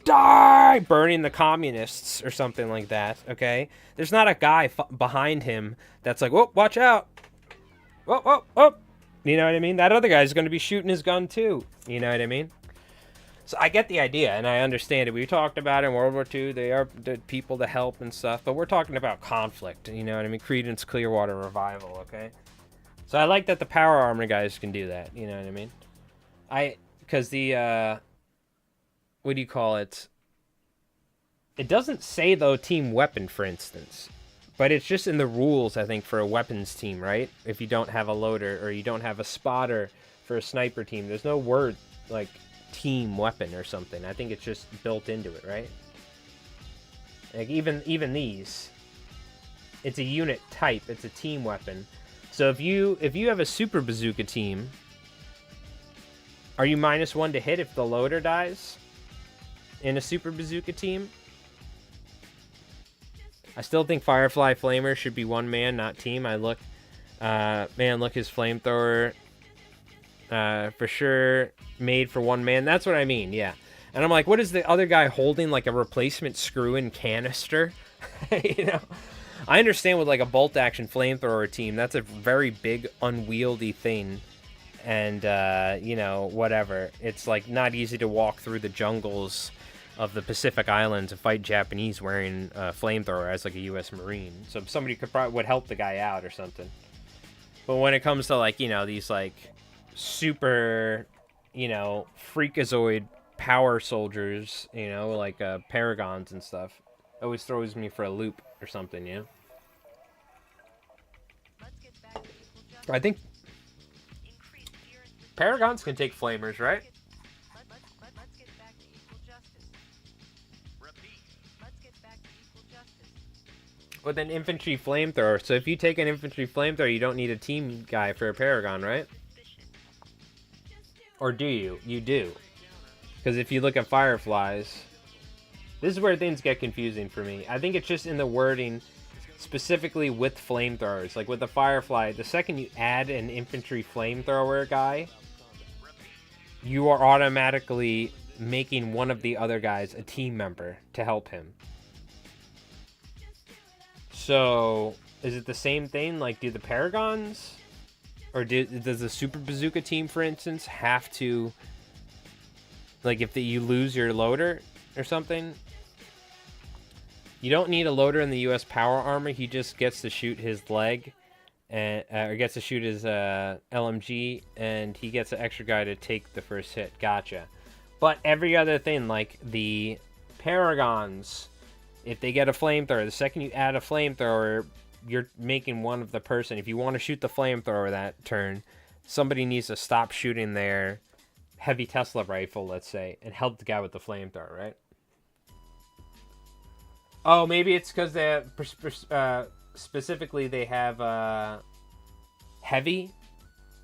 Die! Burning the communists or something like that, okay? There's not a guy behind him that's like, whoa, watch out. Whoa, whoa, whoa. You know what I mean? That other guy's going to be shooting his gun too. You know what I mean? So I get the idea, and I understand it. We talked about it in World War II. They are the people to help and stuff, but we're talking about conflict. You know what I mean? Creedence Clearwater Revival, okay? So I like that the power armor guys can do that. You know what I mean? Because the, what do you call it? It doesn't say, though, team weapon, for instance. But it's just in the rules, I think, for a weapons team, right? If you don't have a loader or you don't have a spotter for a sniper team, there's no word like team weapon or something. I think it's just built into it, right? Like even these, it's a unit type. It's a team weapon. So if you have a super bazooka team, are you -1 to hit if the loader dies in a super bazooka team? I still think Firefly Flamer should be one man, not team. Look, his flamethrower, for sure made for one man. That's what I mean, yeah. And I'm like, what is the other guy holding, like a replacement screw-in canister? You know, I understand with like a bolt-action flamethrower team, that's a very big, unwieldy thing. And, you know, whatever. It's like not easy to walk through the jungles of the Pacific Islands to fight Japanese wearing a flamethrower as like a U.S. Marine. So somebody would help the guy out or something. But when it comes to like, you know, these like super, you know, freakazoid power soldiers, you know, like paragons and stuff, it always throws me for a loop or something, you know? I think paragons can take flamers, right? With an infantry flamethrower. So if you take an infantry flamethrower, you don't need a team guy for a paragon, right? Or do you? You do. Because if you look at Fireflies, this is where things get confusing for me. I think it's just in the wording, specifically with flamethrowers. Like with the Firefly, the second you add an infantry flamethrower guy, you are automatically making one of the other guys a team member to help him. So, is it the same thing? Like, do the Paragons, or does the Super Bazooka team, for instance, have to, like, if you lose your loader or something, you don't need a loader in the U.S. power armor. He just gets to shoot his leg, and or gets to shoot his LMG, and he gets an extra guy to take the first hit. Gotcha. But every other thing, like the Paragons, if they get a flamethrower, the second you add a flamethrower, you're making one of the person. If you want to shoot the flamethrower that turn, somebody needs to stop shooting their heavy Tesla rifle, let's say, and help the guy with the flamethrower, right? Oh, maybe it's because they specifically they have heavy,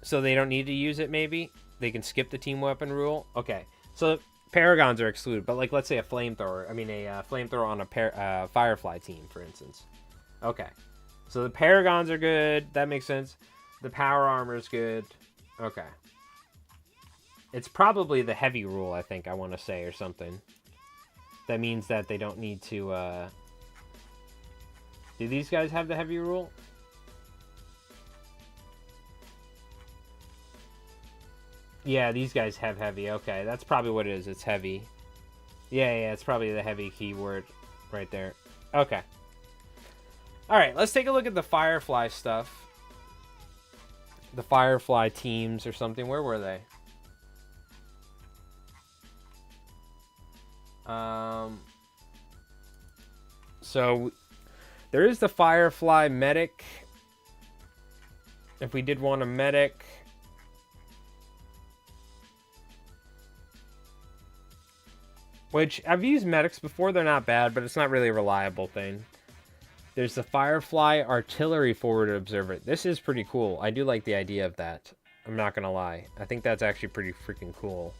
so they don't need to use it. Maybe they can skip the team weapon rule. Okay, so Paragons are excluded, but like let's say a flamethrower. I mean a flamethrower on a Firefly team, for instance. Okay, so the Paragons are good. That makes sense. The power armor is good. Okay. It's probably the heavy rule, I think I want to say, or something. That means that they don't need to, Do these guys have the heavy rule? Yeah, these guys have heavy. Okay, that's probably what it is. It's heavy. Yeah, it's probably the heavy keyword right there. Okay. Alright, let's take a look at the Firefly stuff. The Firefly teams or something. Where were they? So there is the Firefly medic. If we did want a medic, which I've used medics before, they're not bad, but it's not really a reliable thing. There's the Firefly artillery forward observer. This is pretty cool. I do like the idea of that. I'm not gonna lie. I think that's actually pretty freaking cool.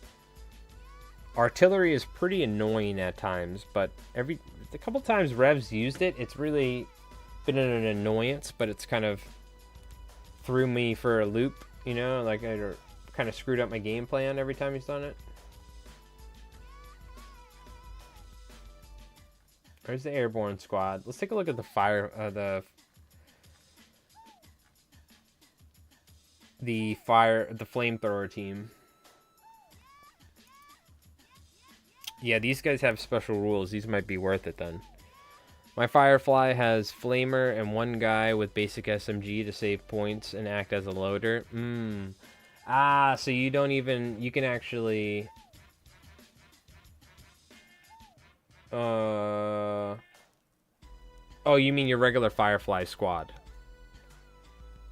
Artillery is pretty annoying at times, but a couple times Rev's used it, it's really been an annoyance, but it's kind of threw me for a loop, you know, like I kind of screwed up my game plan every time he's done it. There's the airborne squad. Let's take a look at the the flamethrower team. Yeah, these guys have special rules. These might be worth it then. My Firefly has Flamer and one guy with basic SMG to save points and act as a loader. So you don't even... You can actually... Oh, you mean your regular Firefly squad.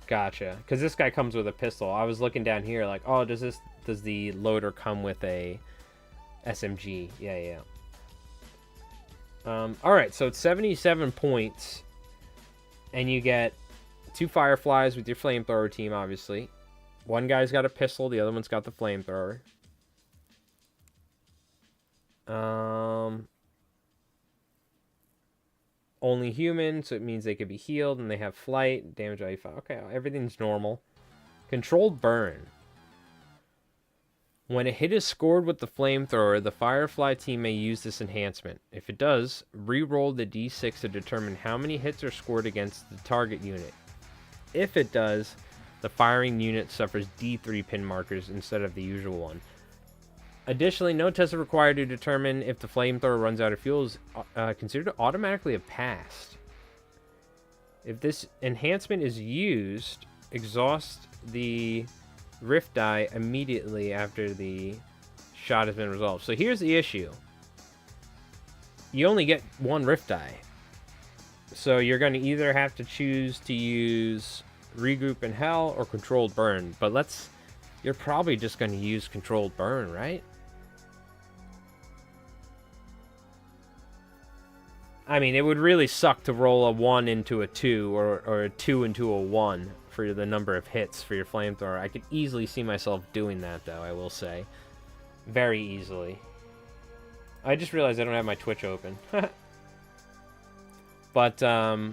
Gotcha. Because this guy comes with a pistol. I was looking down here like, oh, does the loader come with a SMG? Yeah. Alright, so it's 77 points. And you get 2 Fireflies with your flamethrower team, obviously. One guy's got a pistol, the other one's got the flamethrower. Only human, so it means they could be healed, and they have flight, damage value 5. Okay, everything's normal. Controlled burn. When a hit is scored with the flamethrower, the Firefly team may use this enhancement. If it does, re-roll the d6 to determine how many hits are scored against the target unit. If it does, the firing unit suffers d3 pin markers instead of the usual one. Additionally, no test is required to determine if the flamethrower runs out of fuel is considered automatically a pass. If this enhancement is used, exhaust the rift die immediately after the shot has been resolved. So here's the issue. You only get one rift die. So you're going to either have to choose to use regroup in hell or controlled burn. But you're probably just going to use controlled burn, right? I mean, it would really suck to roll a 1 into a 2 or a 2 into a 1 for the number of hits for your flamethrower. I could easily see myself doing that, though, I will say. Very easily. I just realized I don't have my Twitch open. But, so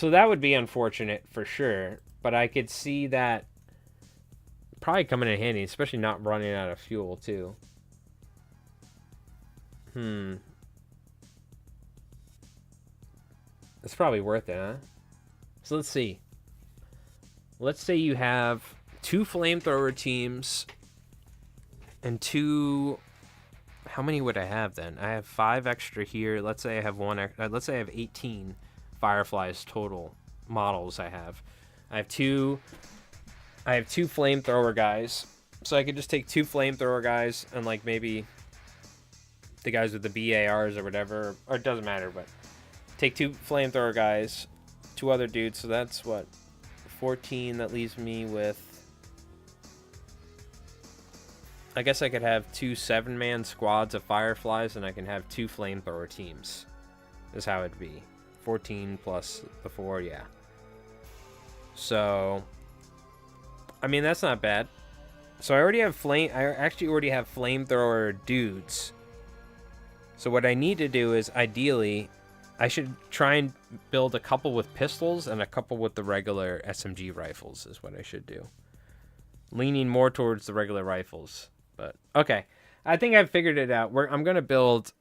that would be unfortunate for sure. But I could see that probably coming in handy, especially not running out of fuel, too. It's probably worth it, huh? So let's see. Let's say you have 2 flamethrower teams and 2... How many would I have then? I have 5 extra here. Let's say I have let's say I have 18 Fireflies total models. I have 2 flamethrower guys. So I could just take 2 flamethrower guys and like maybe the guys with the BARs or whatever, or it doesn't matter, but take 2 flamethrower guys, 2 other dudes, so that's what, 14. That leaves me with, I guess I could have 2 7-man squads of Fireflies, and I can have 2 flamethrower teams, is how it'd be. 14 plus the 4, yeah. So, I mean, that's not bad. So I actually already have flamethrower dudes. So what I need to do is, ideally, I should try and build a couple with pistols and a couple with the regular SMG rifles is what I should do. Leaning more towards the regular rifles. But, okay. I think I've figured it out. I'm going to build...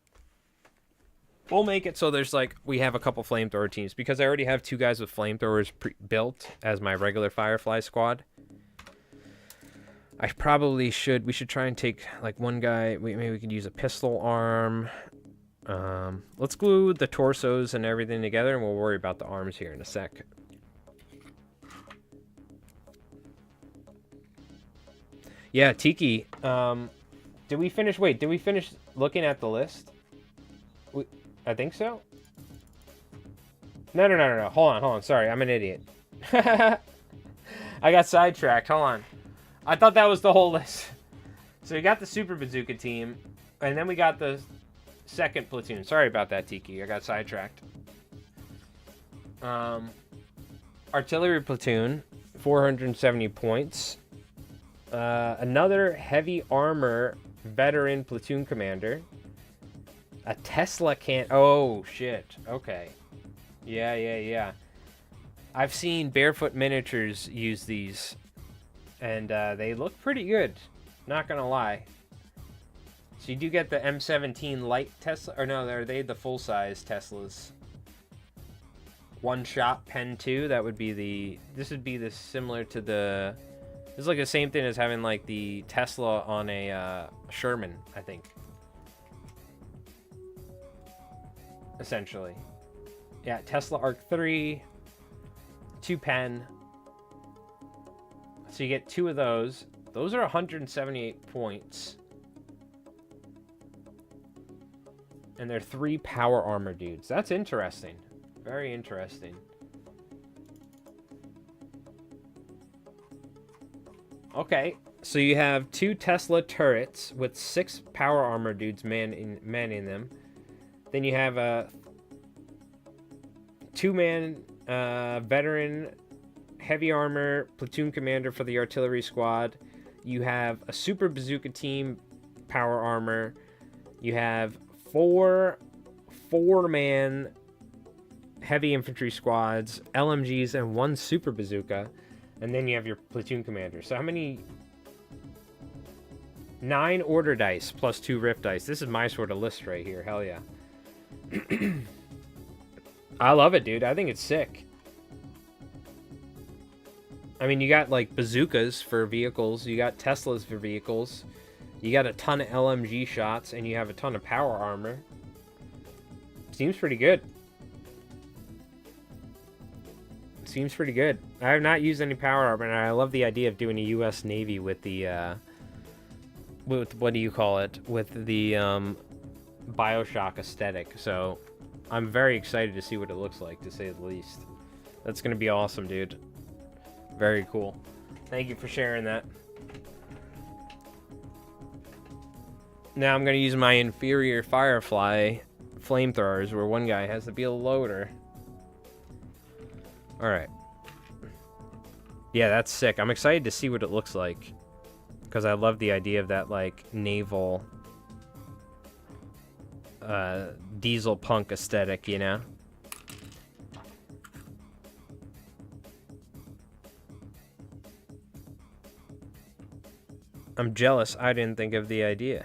We'll make it so there's like... We have a couple flamethrower teams. Because I already have 2 guys with flamethrowers built as my regular Firefly squad. I probably should... We should try and take like one guy... Maybe we could use a pistol arm... let's glue the torsos and everything together, and we'll worry about the arms here in a sec. Yeah, Tiki. Did we finish? Wait, did we finish looking at the list? I think so. No. Hold on. Sorry, I'm an idiot. I got sidetracked. Hold on. I thought that was the whole list. So we got the Super Bazooka team, and then we got the second platoon. Sorry about that, Tiki. I got sidetracked. Artillery platoon, 470 points. Another heavy armor veteran platoon commander. A Tesla can... Oh, shit. Okay. Yeah. I've seen Barefoot Miniatures use these. And they look pretty good. Not gonna lie. So you do get the M17 light Tesla, or no, are they the full-size Teslas? One-shot Pen 2, that would be the, this would be the similar to the, this is like the same thing as having like the Tesla on a Sherman, I think. Essentially. Yeah, Tesla Arc 3, 2 Pen. So you get 2 of those. Those are 178 points. And they're 3 power armor dudes. That's interesting. Very interesting. Okay. So you have 2 Tesla turrets with 6 power armor dudes manning them. Then you have a 2-man veteran heavy armor platoon commander for the artillery squad. You have a Super Bazooka team power armor. You have 4 4-man heavy infantry squads, LMGs, and 1 Super Bazooka. And then you have your platoon commander. So how many? 9 order dice plus 2 rift dice. This is my sort of list right here. Hell yeah. I love it, dude. I think it's sick. I mean, you got like bazookas for vehicles. You got Teslas for vehicles. You got a ton of LMG shots, and you have a ton of power armor. Seems pretty good. Seems pretty good. I have not used any power armor, and I love the idea of doing a U.S. Navy with the, with, what do you call it? With the, Bioshock aesthetic. So, I'm very excited to see what it looks like, to say the least. That's gonna be awesome, dude. Very cool. Thank you for sharing that. Now I'm going to use my inferior Firefly flamethrowers, where one guy has to be a loader. Alright. Yeah, that's sick. I'm excited to see what it looks like. Because I love the idea of that, like, naval... diesel punk aesthetic, you know? I'm jealous I didn't think of the idea.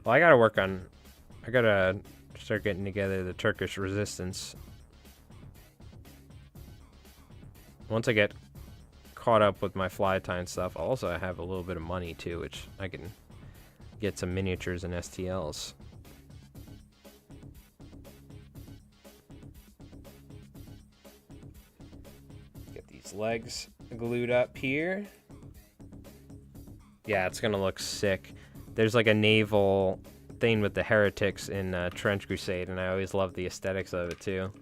Well, I gotta start getting together the Turkish resistance. Once I get caught up with my fly tying stuff, I'll also have a little bit of money too, which I can get some miniatures and STLs. Get these legs glued up here. Yeah, it's gonna look sick. There's like a naval thing with the heretics in Trench Crusade, and I always love the aesthetics of it too.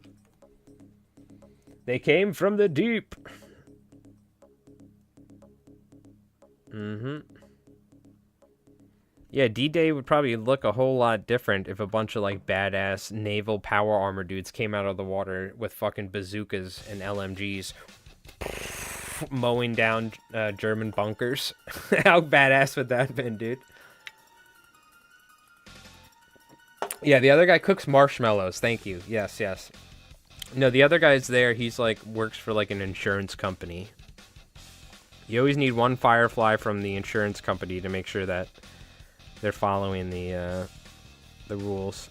They came from the deep. Yeah, D-Day would probably look a whole lot different if a bunch of like badass naval power armor dudes came out of the water with fucking bazookas and LMGs. Mowing down German bunkers. How badass would that have been, dude? Yeah, the other guy cooks marshmallows. Thank you. Yes, yes. No, the other guy's there. He's like works for like an insurance company. You always need one Firefly from the insurance company to make sure that they're following the rules.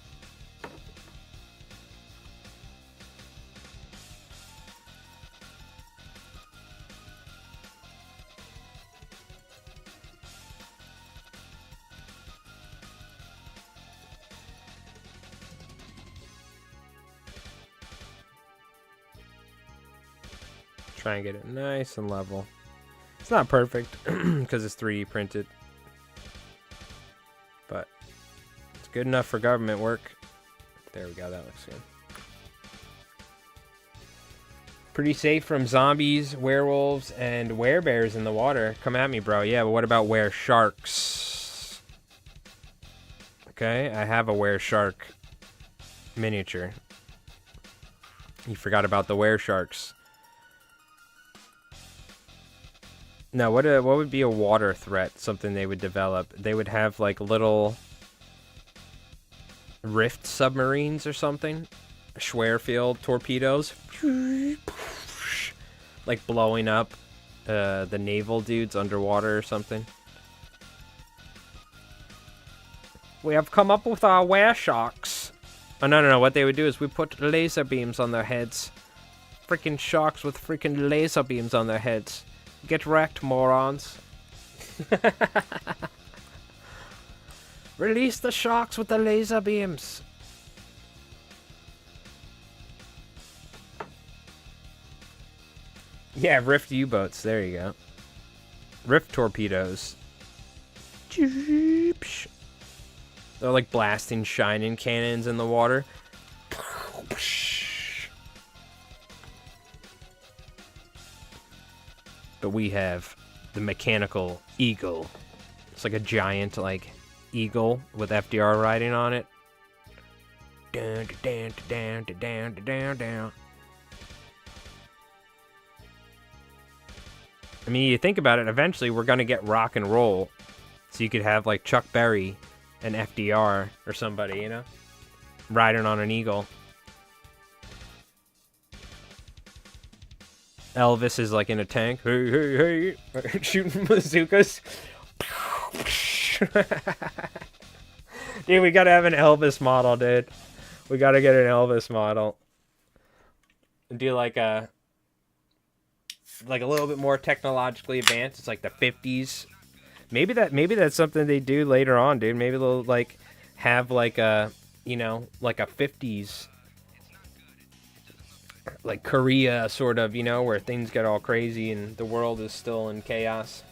Try and get it nice and level. It's not perfect because it's 3D printed, but it's good enough for government work. There we go, that looks good. Pretty safe from zombies, werewolves, and werebears in the water. Come at me, bro. Yeah, but what about were sharks? Okay, I have a were shark miniature. You forgot about the were sharks. No, what would be a water threat? Something they would develop. They would have like little rift submarines or something. Schwerfield torpedoes. Like blowing up the naval dudes underwater or something. We have come up with our were sharks. Oh, no. What they would do is we put laser beams on their heads. Freaking sharks with freaking laser beams on their heads. Get wrecked, morons. Release the sharks with the laser beams. Yeah, rift U-boats. There you go. Rift torpedoes. They're like blasting shining cannons in the water. But we have the mechanical eagle. It's like a giant, like, eagle with FDR riding on it. Down, down, down, down, down, down. I mean, you think about it, eventually we're gonna get rock and roll. So you could have, like, Chuck Berry and FDR or somebody, you know? Riding on an eagle. Elvis is like in a tank. Hey. Shooting bazookas. Dude, we gotta have an Elvis model, dude. We gotta get an Elvis model. Do like a little bit more technologically advanced. It's like the 50s. Maybe that's something they do later on, dude. Maybe they'll like have like a, you know, like a 50s, like Korea sort of, you know, where things get all crazy and the world is still in chaos.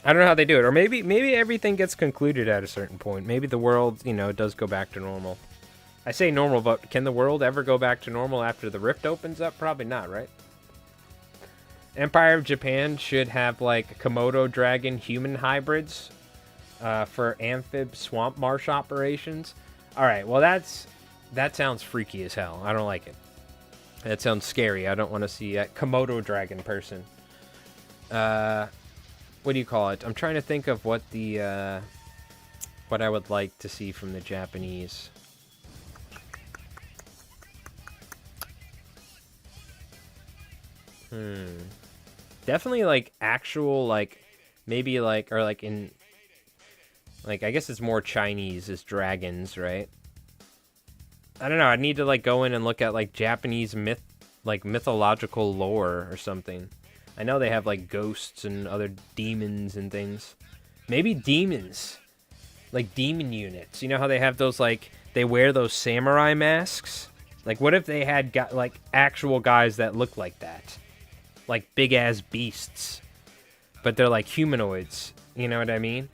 I don't know how they do it. Or maybe everything gets concluded at a certain point. Maybe the world, you know, does go back to normal. I say normal, but can the world ever go back to normal after the rift opens up? Probably not, right? Empire of Japan should have like Komodo dragon human hybrids for amphib swamp marsh operations. All right, well that sounds freaky as hell. I don't like it. That sounds scary. I don't want to see a Komodo dragon person. What do you call it? I'm trying to think of what the what I would like to see from the Japanese. Definitely like actual like maybe like or like in like I guess it's more Chinese as dragons, right? I don't know. I need to like go in and look at like Japanese mythological lore or something. I know they have like ghosts and other demons and things. Maybe demons, like demon units. You know how they have those like they wear those samurai masks? Like what if they had got like actual guys that look like that, like big ass beasts, but they're like humanoids. You know what I mean?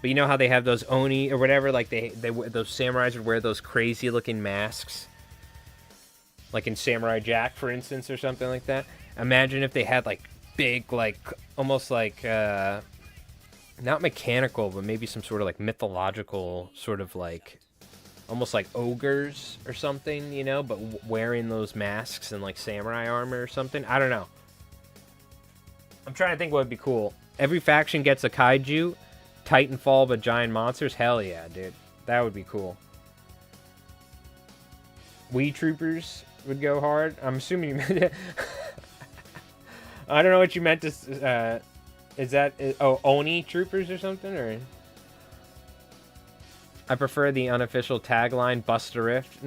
But you know how they have those oni or whatever, like they those samurais would wear those crazy looking masks, like in Samurai Jack, for instance, or something like that. Imagine if they had like big, like almost like not mechanical, but maybe some sort of like mythological sort of like almost like ogres or something, you know, but wearing those masks and like samurai armor or something. I don't know. I'm trying to think what would be cool. Every faction gets a kaiju. Titanfall but giant monsters? Hell yeah, dude. That would be cool. We Troopers would go hard. I'm assuming you meant I don't know what you meant to... is that... oh, Oni Troopers or something? Or... I prefer the unofficial tagline, Bust a Rift.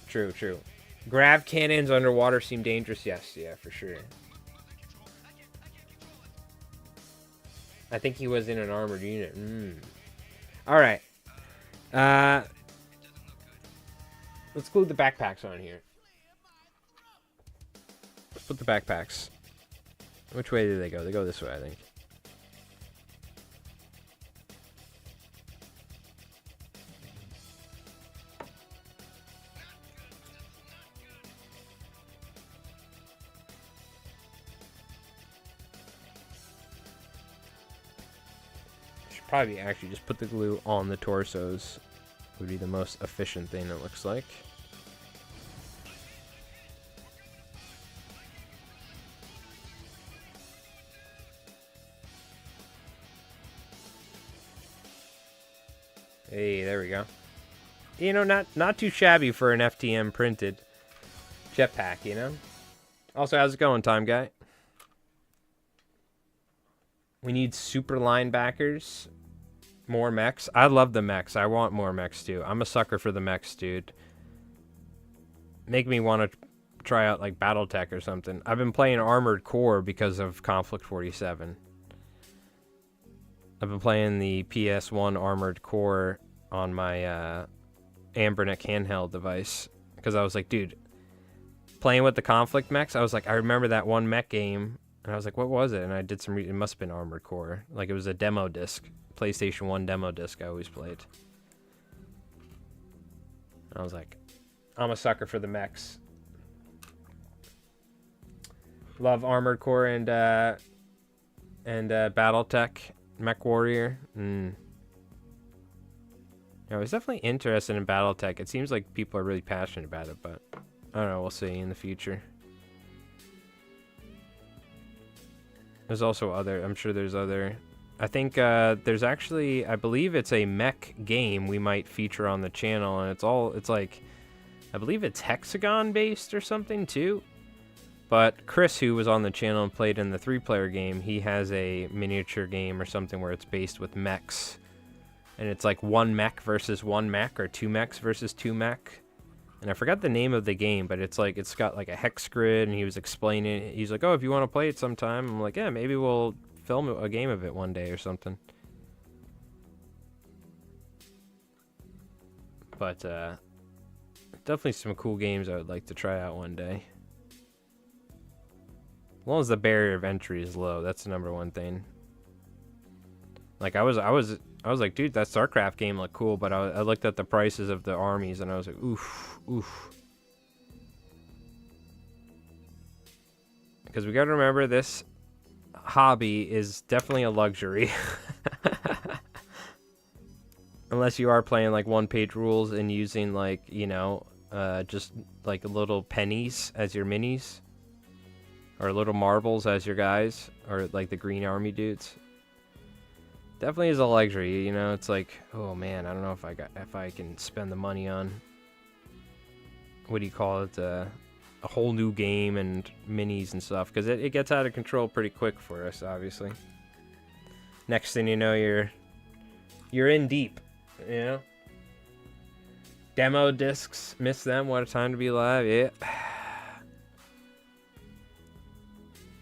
True, true. Grav cannons underwater seem dangerous. Yes, yeah, for sure. I think he was in an armored unit. Alright. Let's glue the backpacks on here. Let's put the backpacks. Which way do they go? They go this way, I think. Should probably actually just put the glue on the torsos. Would be the most efficient thing, it looks like. Hey, there we go. You know, not too shabby for an FTM printed jetpack, you know? Also, how's it going, Time Guy? We need super linebackers. More mechs. I love the mechs. I want more mechs, too. I'm a sucker for the mechs, dude. Make me want to try out, like, Battletech or something. I've been playing Armored Core because of Konflikt 47. I've been playing the PS1 Armored Core on my Amberneck handheld device because I was like, dude, playing with the Konflikt mechs, I was like, I remember that one mech game, and I was like, what was it? And I did some, it must have been Armored Core. Like, it was a demo disc, PlayStation 1 demo disc I always played. And I was like, I'm a sucker for the mechs. Love Armored Core and Battletech. Mech Warrior. Yeah, I was definitely interested in Battletech. It seems like people are really passionate about it, but I don't know. We'll see in the future. There's also other... I'm sure there's other... I think there's actually... I believe it's a mech game we might feature on the channel, and it's like... I believe it's hexagon-based or something, too. But Chris, who was on the channel and played in the 3-player game, he has a miniature game or something where it's based with mechs. And it's like one mech versus one mech, or two mechs versus two mech. And I forgot the name of the game, but it's like, it's got like a hex grid, and he was explaining it. He's like, oh, if you want to play it sometime. I'm like, yeah, maybe we'll film a game of it one day or something. But definitely some cool games I would like to try out one day. As long as the barrier of entry is low, that's the #1 thing. Like I was like, dude, that StarCraft game looked cool, but I looked at the prices of the armies and I was like, oof, oof. Because we gotta remember, this hobby is definitely a luxury. Unless you are playing like one-page rules and using like, you know, just like little pennies as your minis. Or little marbles as your guys, or like the green army dudes. Definitely is a luxury, you know. It's like, oh man, I don't know if I can spend the money on, what do you call it, a whole new game and minis and stuff, because it gets out of control pretty quick for us, obviously. Next thing you know, you're in deep, you know. Demo discs, miss them. What a time to be alive, yeah.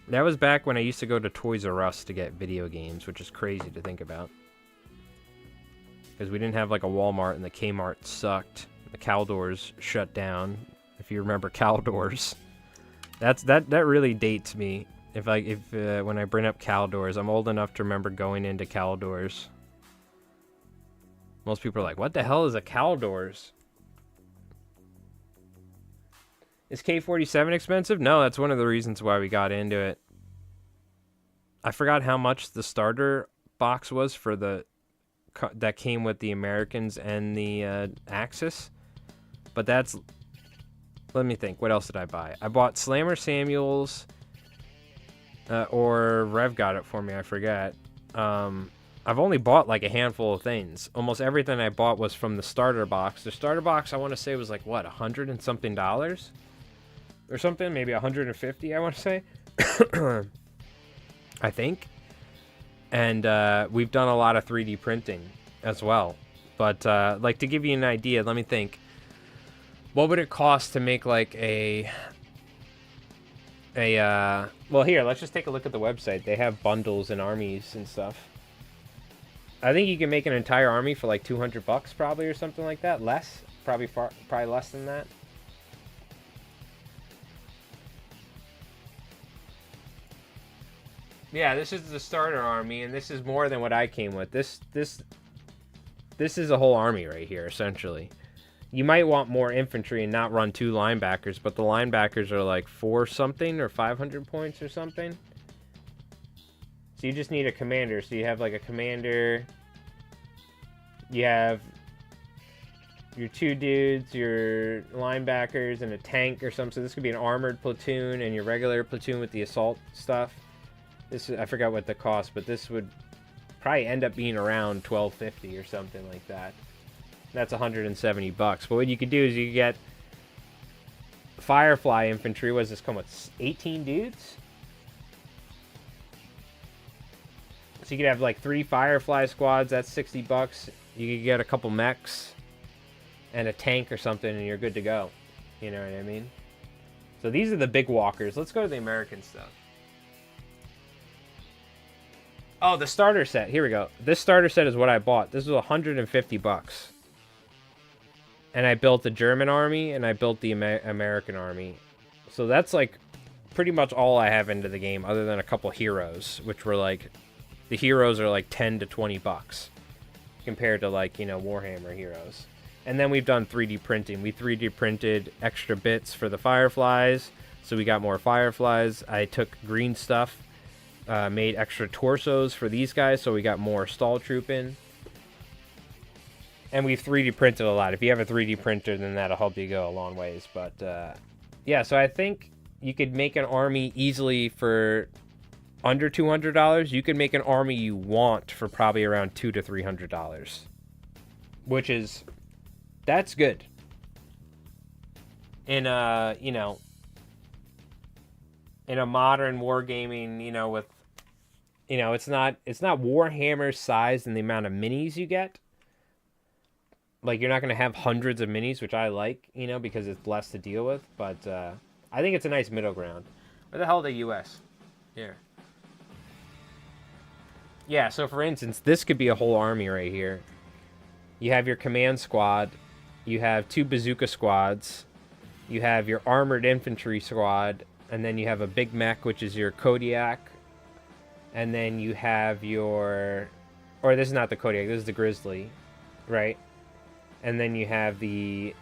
That was back when I used to go to Toys R Us to get video games, which is crazy to think about. Because we didn't have like a Walmart, and the Kmart sucked. The Caldors shut down. If you remember Caldors, that really dates me. When I bring up Caldors, I'm old enough to remember going into Caldors. Most people are like, "What the hell is a Caldors?" Is K-47 expensive? No, that's one of the reasons why we got into it. I forgot how much the starter box was for that came with the Americans and the Axis. But that's... Let me think. What else did I buy? I bought Slammer Samuels. Or Rev got it for me. I forget. I've only bought like a handful of things. Almost everything I bought was from the starter box. The starter box, I want to say, was like, what, $100 and something dollars? Or something? Maybe 150, I want to say. I think. And we've done a lot of 3D printing as well. But, like, to give you an idea, let me think. What would it cost to make, like, well, here, let's just take a look at the website. They have bundles and armies and stuff. I think you can make an entire army for like $200 probably, or something like that. Less, probably less than that. Yeah, this is the starter army, and this is more than what I came with. This is a whole army right here, essentially. You might want more infantry and not run 2 linebackers, but the linebackers are like 4 something or 500 points or something. So you just need a commander. So you have like a commander. You have your 2 dudes, your linebackers, and a tank or something. So this could be an armored platoon and your regular platoon with the assault stuff. This is, I forgot what the cost, but this would probably end up being around $12.50 or something like that. That's $170. But what you could do is you could get Firefly infantry. What does this come with? 18 dudes? So you could have like 3 Firefly squads. That's $60. You could get a couple mechs and a tank or something, and you're good to go. You know what I mean? So these are the big walkers. Let's go to the American stuff. Oh, the starter set. Here we go. This starter set is what I bought. This was $150. And I built the German army, and I built the American army. So that's like pretty much all I have into the game, other than a couple heroes, which were like, the heroes are like $10 to $20 compared to, like, you know, Warhammer heroes. And then we've done 3D printing. We 3D printed extra bits for the Fireflies, so we got more Fireflies. I took green stuff, made extra torsos for these guys, so we got more stall troop in. And we've 3D printed a lot. If you have a 3D printer, then that'll help you go a long ways. But, yeah, so I think you could make an army easily for under $200. You can make an army you want for probably around $200 to $300. Which is, that's good. In a, you know, in a modern wargaming, you know, with, you know, it's not Warhammer size in the amount of minis you get. Like, you're not going to have hundreds of minis, which I like, you know, because it's less to deal with. But I think it's a nice middle ground. Where the hell are the U.S.? Here. Yeah, so for instance, this could be a whole army right here. You have your command squad. You have 2 bazooka squads. You have your armored infantry squad. And then you have a big mech, which is your Kodiak. And then you have your... Or this is not the Kodiak, this is the Grizzly. Right? And then you have the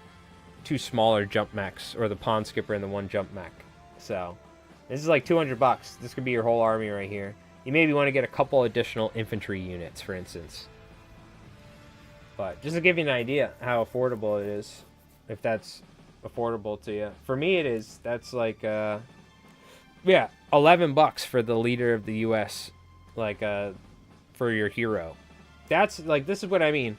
2 smaller jump mechs, or the Pond Skipper and the 1 jump mech. So, this is like $200. This could be your whole army right here. You maybe want to get a couple additional infantry units, for instance. But just to give you an idea how affordable it is, if that's affordable to you. For me, it is. That's like, yeah, $11 for the leader of the U.S., like, for your hero. That's, like, this is what I mean.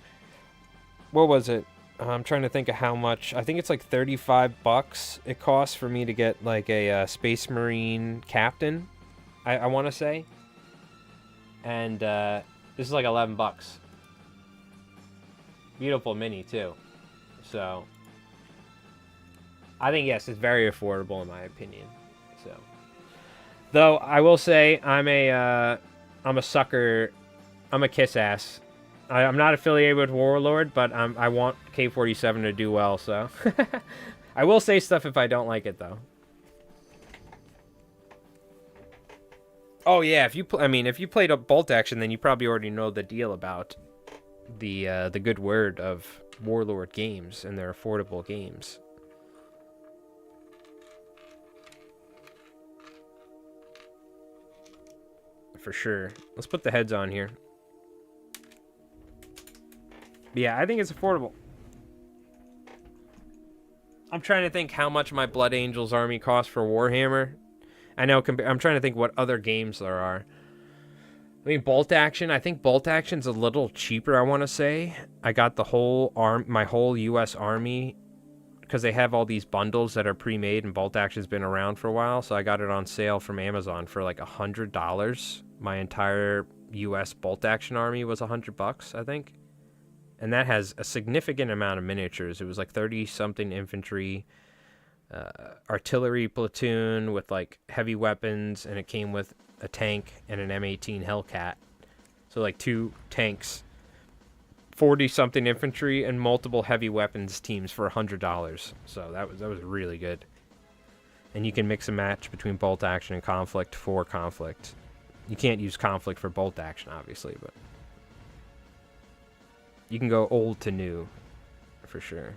What was it? I'm trying to think of how much. I think it's like $35 it costs for me to get, like, a Space Marine captain, I want to say. And this is like $11. Beautiful mini, too. So, I think, yes, it's very affordable in my opinion. So, though, I will say I'm a sucker. I'm a kiss ass. I'm not affiliated with Warlord, but I want K-47 to do well, so. I will say stuff if I don't like it, though. Oh, yeah, if you played a Bolt Action, then you probably already know the deal about the good word of Warlord games and their affordable games. For sure. Let's put the heads on here. Yeah, I think it's affordable. I'm trying to think how much my Blood Angels army costs for Warhammer. I know, I'm trying to think what other games there are. mean, bolt action. I think bolt action's a little cheaper. I want to say I got the whole my whole U.S. Army, because they have all these bundles that are pre-made, and bolt action's been around for a while. So I got it on sale from Amazon for like $100. My entire U.S. bolt action army was $100, I think, and that has a significant amount of miniatures. It was like 30-something infantry, artillery platoon with like heavy weapons, and it came with a tank and an M18 Hellcat. So like 2 tanks, 40-something infantry, and multiple heavy weapons teams for $100. So that was really good. And you can mix and match between bolt action and conflict for conflict. You can't use conflict for bolt action, obviously, but you can go old to new for sure.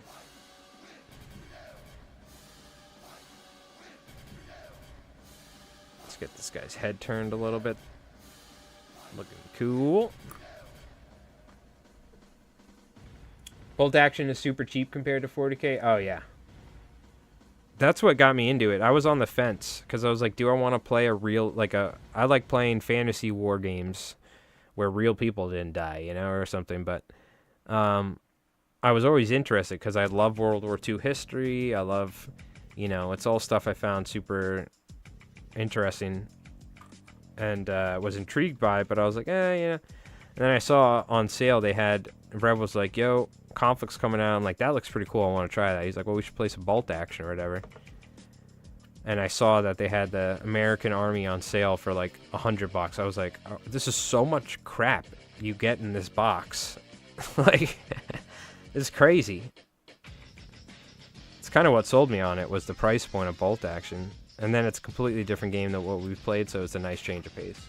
Let's get this guy's head turned a little bit. Looking cool. Bolt action is super cheap compared to 40K. Oh, yeah. That's what got me into it. I was on the fence because I was like, do I want to play a real, like I like playing fantasy war games where real people didn't die, you know, or something. But I was always interested because I love World War II history. I love, you know, it's all stuff I found super interesting and was intrigued by. But I was like, yeah. And then I saw on sale they had, Rev was like, yo, Conflict's coming out. I'm like, that looks pretty cool. I want to try that. He's like, well, we should play some bolt action or whatever. And I saw that they had the American Army on sale for like $100. I was like, oh, this is so much crap you get in this box. Like, it's crazy. It's kind of what sold me on it, was the price point of bolt action. And then it's a completely different game than what we've played, so it's a nice change of pace.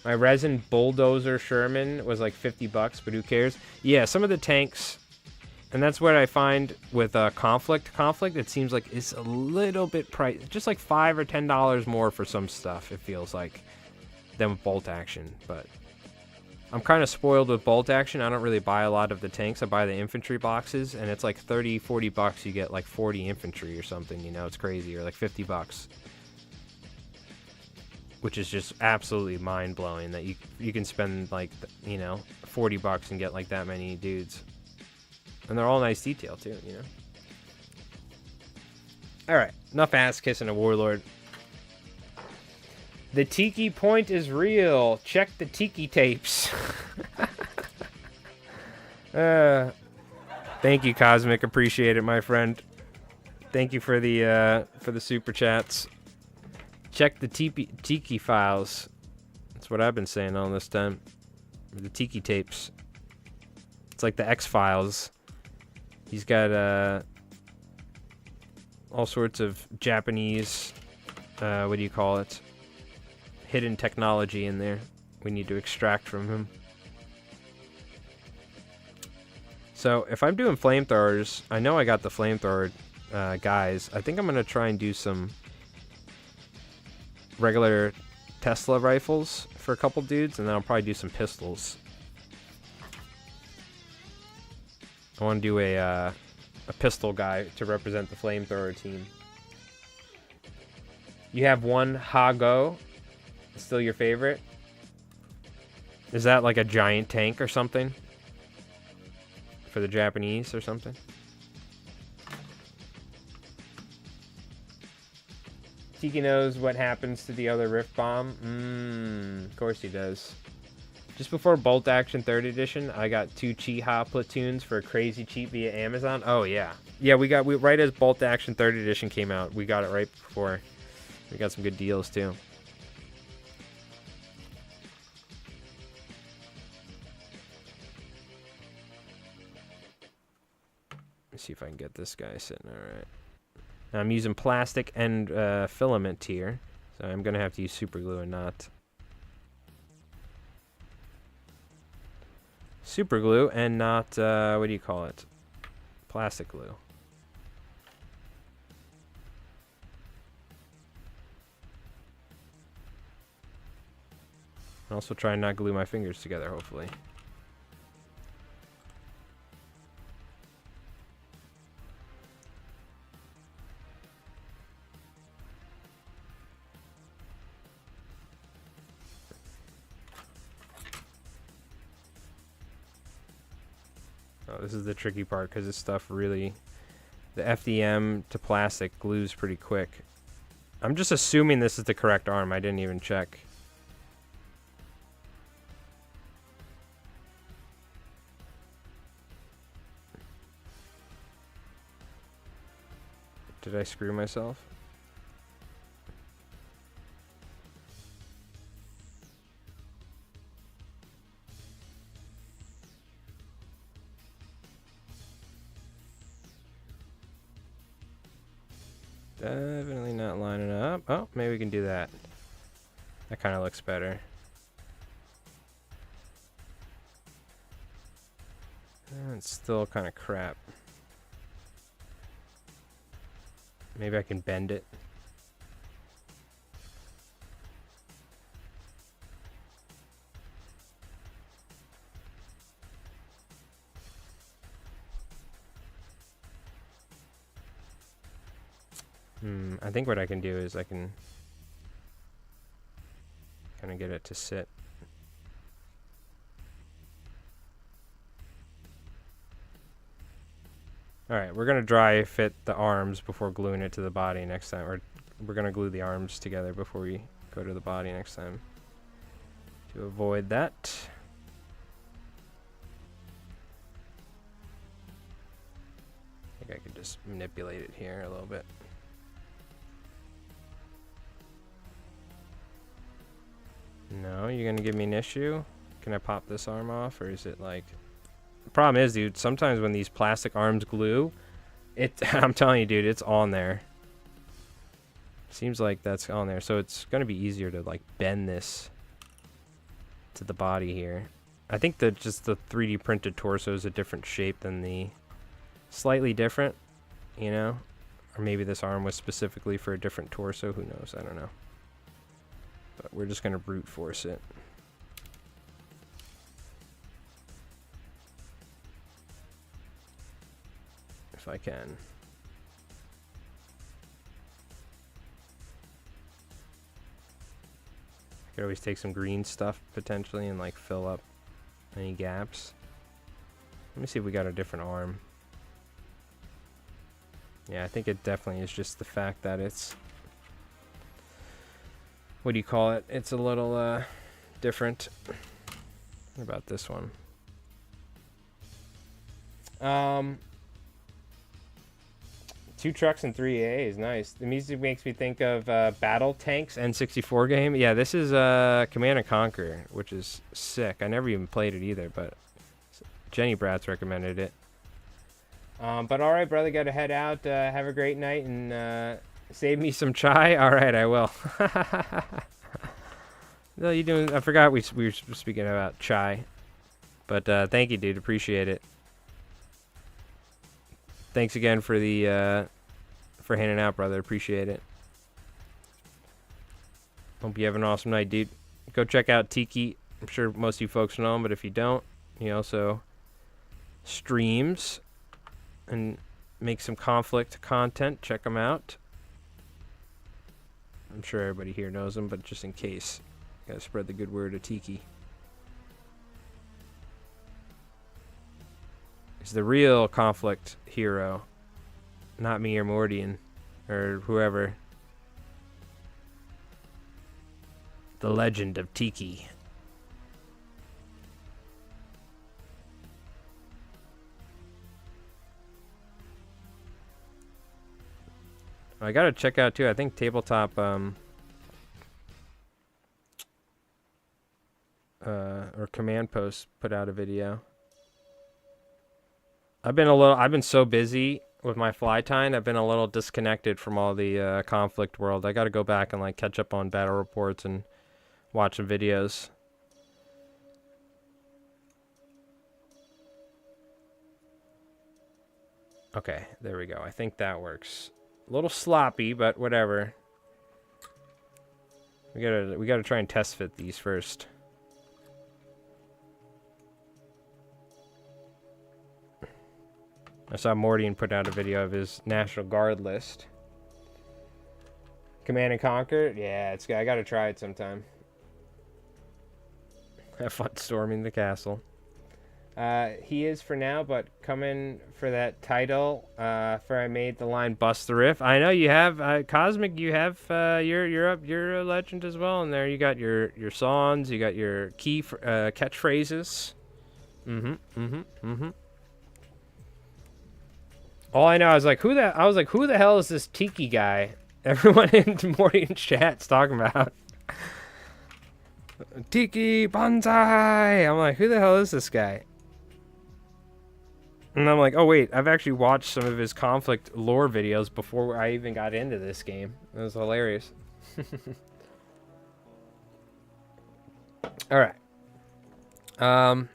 My resin bulldozer Sherman was like $50, but who cares? Yeah, some of the tanks, and that's what I find with Conflict. Conflict, it seems like it's a little bit price, just like $5 or $10 more for some stuff, it feels like, than with bolt action. But I'm kind of spoiled with bolt action. I don't really buy a lot of the tanks. I buy the infantry boxes, and it's like $30-$40. You get like 40 infantry or something, you know, it's crazy, or like $50. Which is just absolutely mind-blowing that you can spend like, you know, $40 and get like that many dudes. And they're all nice detail too, you know. Alright, enough ass-kissing a warlord. The Tiki point is real. Check the Tiki tapes. Thank you, Cosmic. Appreciate it, my friend. Thank you for the super chats. Check the Tiki files. That's what I've been saying all this time. The Tiki tapes. It's like the X-Files. He's got all sorts of Japanese, what do you call it? Hidden technology in there we need to extract from him. So if I'm doing flamethrowers, I know I got the flamethrower guys. I think I'm going to try and do some regular Tesla rifles for a couple dudes, and then I'll probably do some pistols. I want to do a pistol guy to represent the flamethrower team. You have one Hago, still your favorite? Is that like a giant tank or something? For the Japanese or something? Tiki knows what happens to the other Rift Bomb. Of course he does. Just before Bolt Action 3rd Edition, I got 2 Chiha platoons for crazy cheap via Amazon. Oh yeah. Yeah, we right as Bolt Action 3rd Edition came out, we got it right before. We got some good deals too. Let's see if I can get this guy sitting alright. I'm using plastic and filament here, so I'm going to have to use super glue and not super glue and not, what do you call it? Plastic glue. I'll also try and not glue my fingers together, hopefully. Oh, this is the tricky part because this stuff really... The FDM to plastic glues pretty quick. I'm just assuming this is the correct arm. I didn't even check. Did I screw myself? Definitely not lining up. Oh, maybe we can do that. That kind of looks better. It's still kind of crap. Maybe I can bend it. I think what I can do is I can kind of get it to sit. Alright, we're going to dry fit the arms before gluing it to the body next time. Or we're going to glue the arms together before we go to the body next time. To avoid that. I think I could just manipulate it here a little bit. No, you're going to give me an issue? Can I pop this arm off, or is it like... The problem is, dude, sometimes when these plastic arms glue, I'm telling you, dude, it's on there. Seems like that's on there, so it's going to be easier to, like, bend this to the body here. I think that just the 3D printed torso is a different shape than the... Slightly different, you know? Or maybe this arm was specifically for a different torso, who knows, I don't know. But we're just going to brute force it. If I can. I could always take some green stuff potentially and like fill up any gaps. Let me see if we got a different arm. Yeah, I think it definitely is just the fact that it's... What do you call it? It's a little different. What about this one? 2 trucks and 3 AAs, nice. The music makes me think of Battle Tanks N64 game. Yeah, this is Command & Conquer, which is sick. I never even played it either, but Jenny Bratz recommended it. But all right, brother, got to head out. Have a great night and save me some chai. All right, I will. No, you doing? I forgot we were speaking about chai, but thank you, dude. Appreciate it. Thanks again for the for handing out, brother. Appreciate it. Hope you have an awesome night, dude. Go check out Tiki. I'm sure most of you folks know him, but if you don't, he also streams and makes some Konflikt content. Check him out. I'm sure everybody here knows him, but just in case, gotta spread the good word of Tiki. He's the real Konflikt hero, not me or Mordian or whoever. The legend of Tiki. I gotta check out too. I think Tabletop or Command Post put out a video. I've been so busy with my fly tying. I've been a little disconnected from all the Konflikt world. I gotta go back and like catch up on battle reports and watch some videos. Okay, there we go. I think that works. A little sloppy, but whatever. We gotta try and test fit these first. I saw Mordian put out a video of his National Guard list. Command & Conquer? Yeah, I gotta try it sometime. Have fun storming the castle. He is for now, but coming for that title. For I made the line "Bust the Riff." I know you have Cosmic. You have you're a legend as well. And there you got your songs. You got your key catchphrases. All I know, I was like, who the hell is this Tiki guy? Everyone in Morty's chat's talking about Tiki Banzai. I'm like, who the hell is this guy? And I'm like, oh wait, I've actually watched some of his Konflikt lore videos before I even got into this game. It was hilarious. All right. I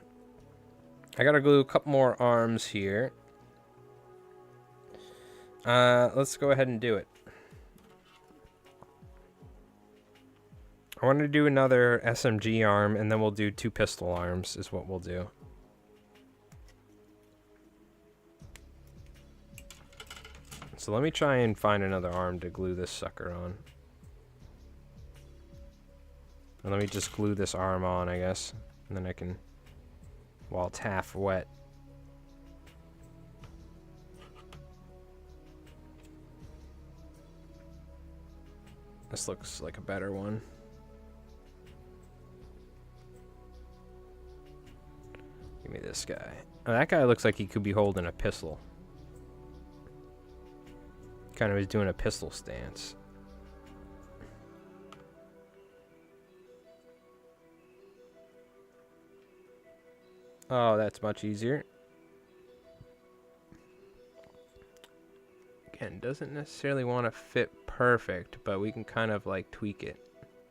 gotta glue a couple more arms here. Let's go ahead and do it. I want to do another SMG arm, and then we'll do 2 pistol arms is what we'll do. So let me try and find another arm to glue this sucker on. And let me just glue this arm on, I guess. And then I can, while it's half wet. This looks like a better one. Give me this guy. Oh, that guy looks like he could be holding a pistol. Kind of is doing a pistol stance. Oh, that's much easier. Again, doesn't necessarily want to fit perfect, but we can kind of like tweak it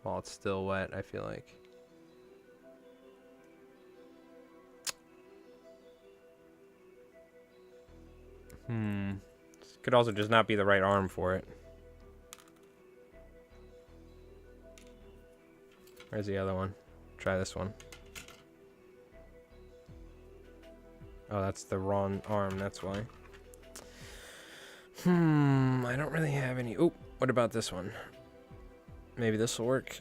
while it's still wet, I feel like. This could also just not be the right arm for it. Where's the other one? Try this one. Oh, that's the wrong arm, that's why. I don't really have any. Oh, what about this one? Maybe this will work.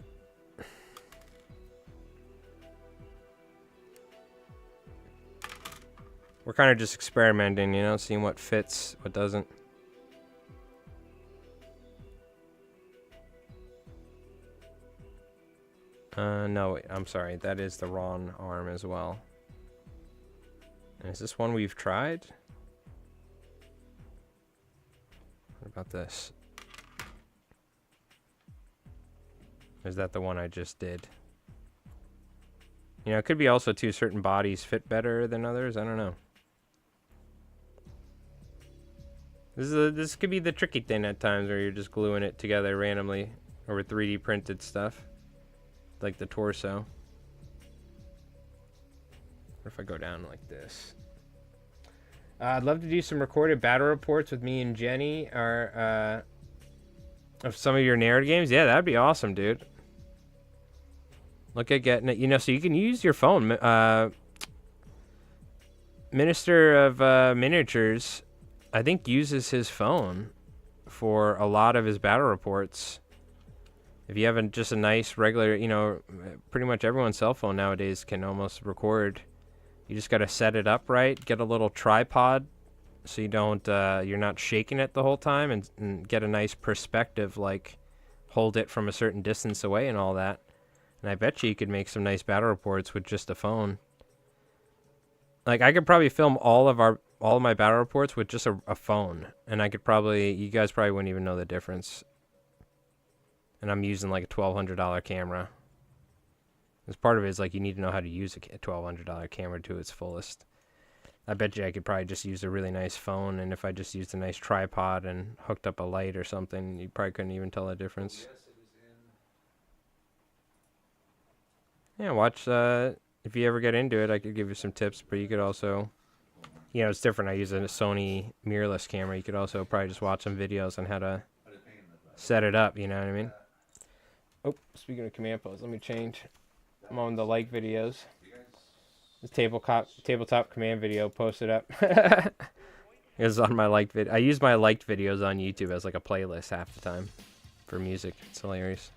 We're kind of just experimenting, you know, seeing what fits, what doesn't. No, wait, I'm sorry. That is the wrong arm as well. And is this one we've tried? What about this? Is that the one I just did? You know, it could be also too certain bodies fit better than others. I don't know. This could be the tricky thing at times where you're just gluing it together randomly over 3D printed stuff. Like the torso. What if I go down like this? I'd love to do some recorded battle reports with me and Jenny or of some of your narrative games. Yeah, that'd be awesome, dude. Look at getting it, you know, so you can use your phone. Minister of Miniatures, I think, uses his phone for a lot of his battle reports. If you have just a nice regular, you know, pretty much everyone's cell phone nowadays can almost record. You just got to set it up right, get a little tripod so you don't, you're not shaking it the whole time, and get a nice perspective, like hold it from a certain distance away and all that. And I bet you could make some nice battle reports with just a phone. Like, I could probably film all of my battle reports with just a phone. And I could probably, you guys probably wouldn't even know the difference. And I'm using like a $1,200 camera. As part of it is like you need to know how to use a $1,200 camera to its fullest. I bet you I could probably just use a really nice phone. And if I just used a nice tripod and hooked up a light or something, you probably couldn't even tell the difference. Yeah, watch, if you ever get into it, I could give you some tips, but you could also, you know, it's different. I use a Sony mirrorless camera. You could also probably just watch some videos on how to set it up, you know what I mean? Oh, speaking of command posts, let me change. I'm on the like videos. This tabletop command video posted up. It's on my liked video. I use my liked videos on YouTube as like a playlist half the time for music. It's hilarious.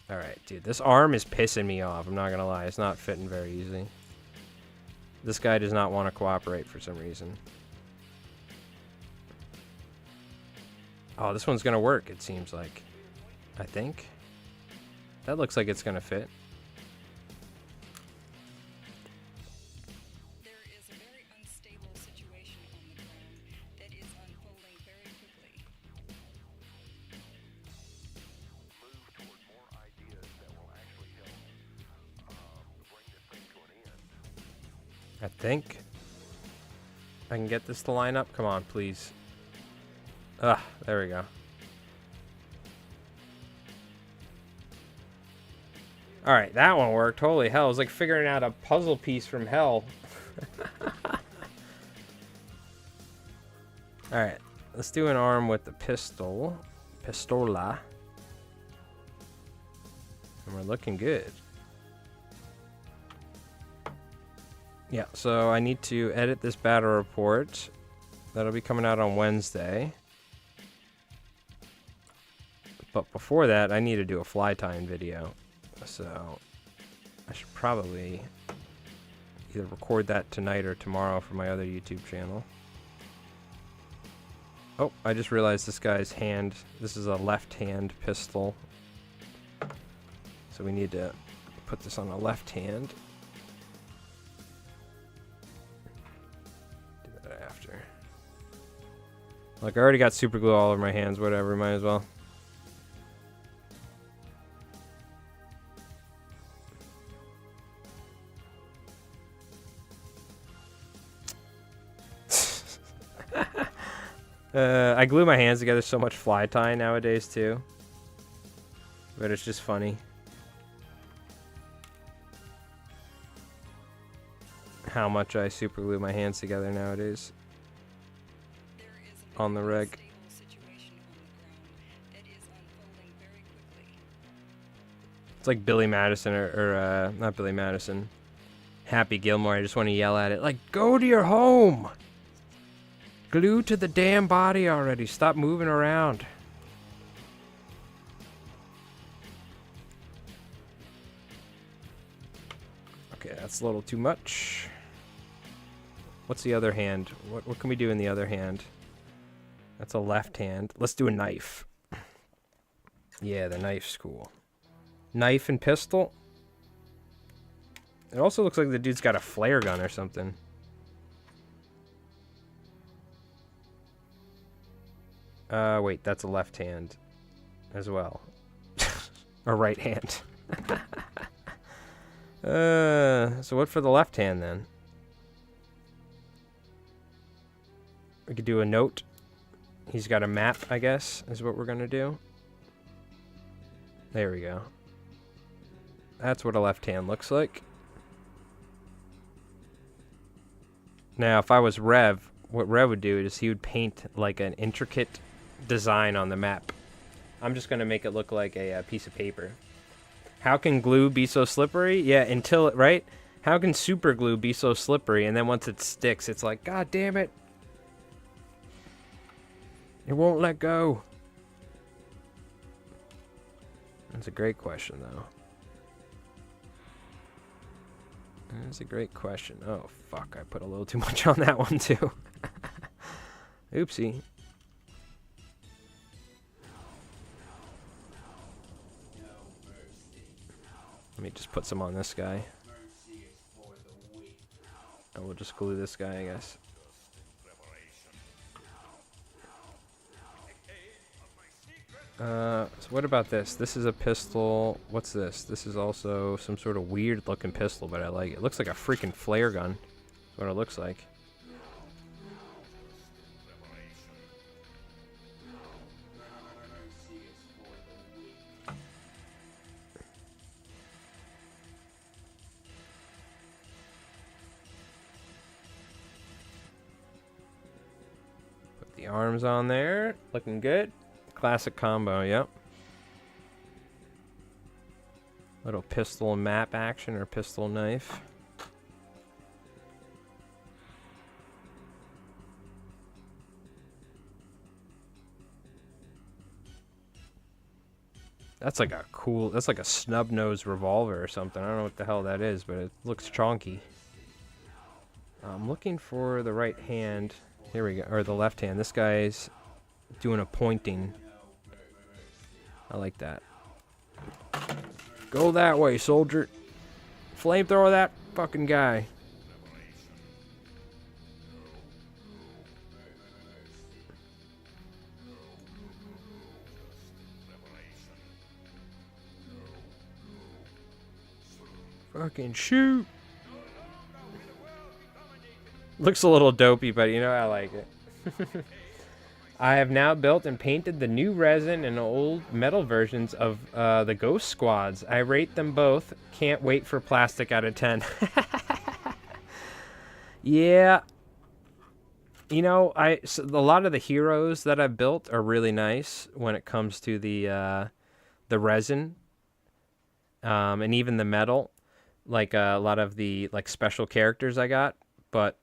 Alright, dude. This arm is pissing me off. I'm not gonna lie. It's not fitting very easy. This guy does not want to cooperate for some reason. Oh, this one's gonna work, it seems like. I think. That looks like it's gonna fit. There is a very unstable situation on the ground that is unfolding very quickly. Move toward more ideas that will actually help bring this thing to an end. I think. I can get this to line up. Come on, please. Ah, there we go. Alright, that one worked. Holy hell. It was like figuring out a puzzle piece from hell. Alright, let's do an arm with the pistol. Pistola. And we're looking good. Yeah, so I need to edit this battle report. That'll be coming out on Wednesday. But before that, I need to do a fly tying video. So I should probably either record that tonight or tomorrow for my other YouTube channel. Oh, I just realized this guy's hand, this is a left-hand pistol. So we need to put this on the left hand. Do that after. Like, I already got super glue all over my hands, whatever, might as well. I glue my hands together so much fly tying nowadays too. But it's just funny. How much I super glue my hands together nowadays. There is a On the very reg. unstable situation on the ground that is unfolding very quickly. It's like Billy Madison or not Billy Madison. Happy Gilmore. I just want to yell at it. Like, go to your home! Glue to the damn body already. Stop moving around. Okay, that's a little too much. What's the other hand? What can we do in the other hand? That's a left hand. Let's do a knife. Yeah, the knife's cool. Knife and pistol. It also looks like the dude's got a flare gun or something. Wait, that's a left hand as well. Or right hand. So what for the left hand then? We could do a note. He's got a map, I guess, is what we're gonna do. There we go. That's what a left hand looks like. Now, if I was Rev, what Rev would do is he would paint like an intricate design on the map. I'm just going to make it look like a piece of paper. How can glue be so slippery? Yeah, until it, right? How can super glue be so slippery? And then once it sticks, it's like, God damn it. It won't let go. That's a great question, though. That's a great question. Oh, fuck. I put a little too much on that one, too. Oopsie. Let me just put some on this guy. And we'll just glue this guy, I guess. So what about this? This is a pistol. What's this? This is also some sort of weird looking pistol, but I like it. It looks like a freaking flare gun. That's what it looks like. Put the arms on there. Looking good. Classic combo, yep. Little pistol and map action or pistol knife. That's like a cool, that's like a snub nose revolver or something. I don't know what the hell that is, but it looks chonky. I'm looking for the right hand. Here we go, or the left hand. This guy's doing a pointing. I like that. Go that way, soldier. Flamethrower that fucking guy. Fucking shoot. Looks a little dopey, but you know, I like it. I have now built and painted the new resin and old metal versions of the Ghost Squads. I rate them both. Can't wait for plastic out of 10. Yeah. You know, so a lot of the heroes that I've built are really nice when it comes to the resin and even the metal. Like a lot of the like special characters I got, but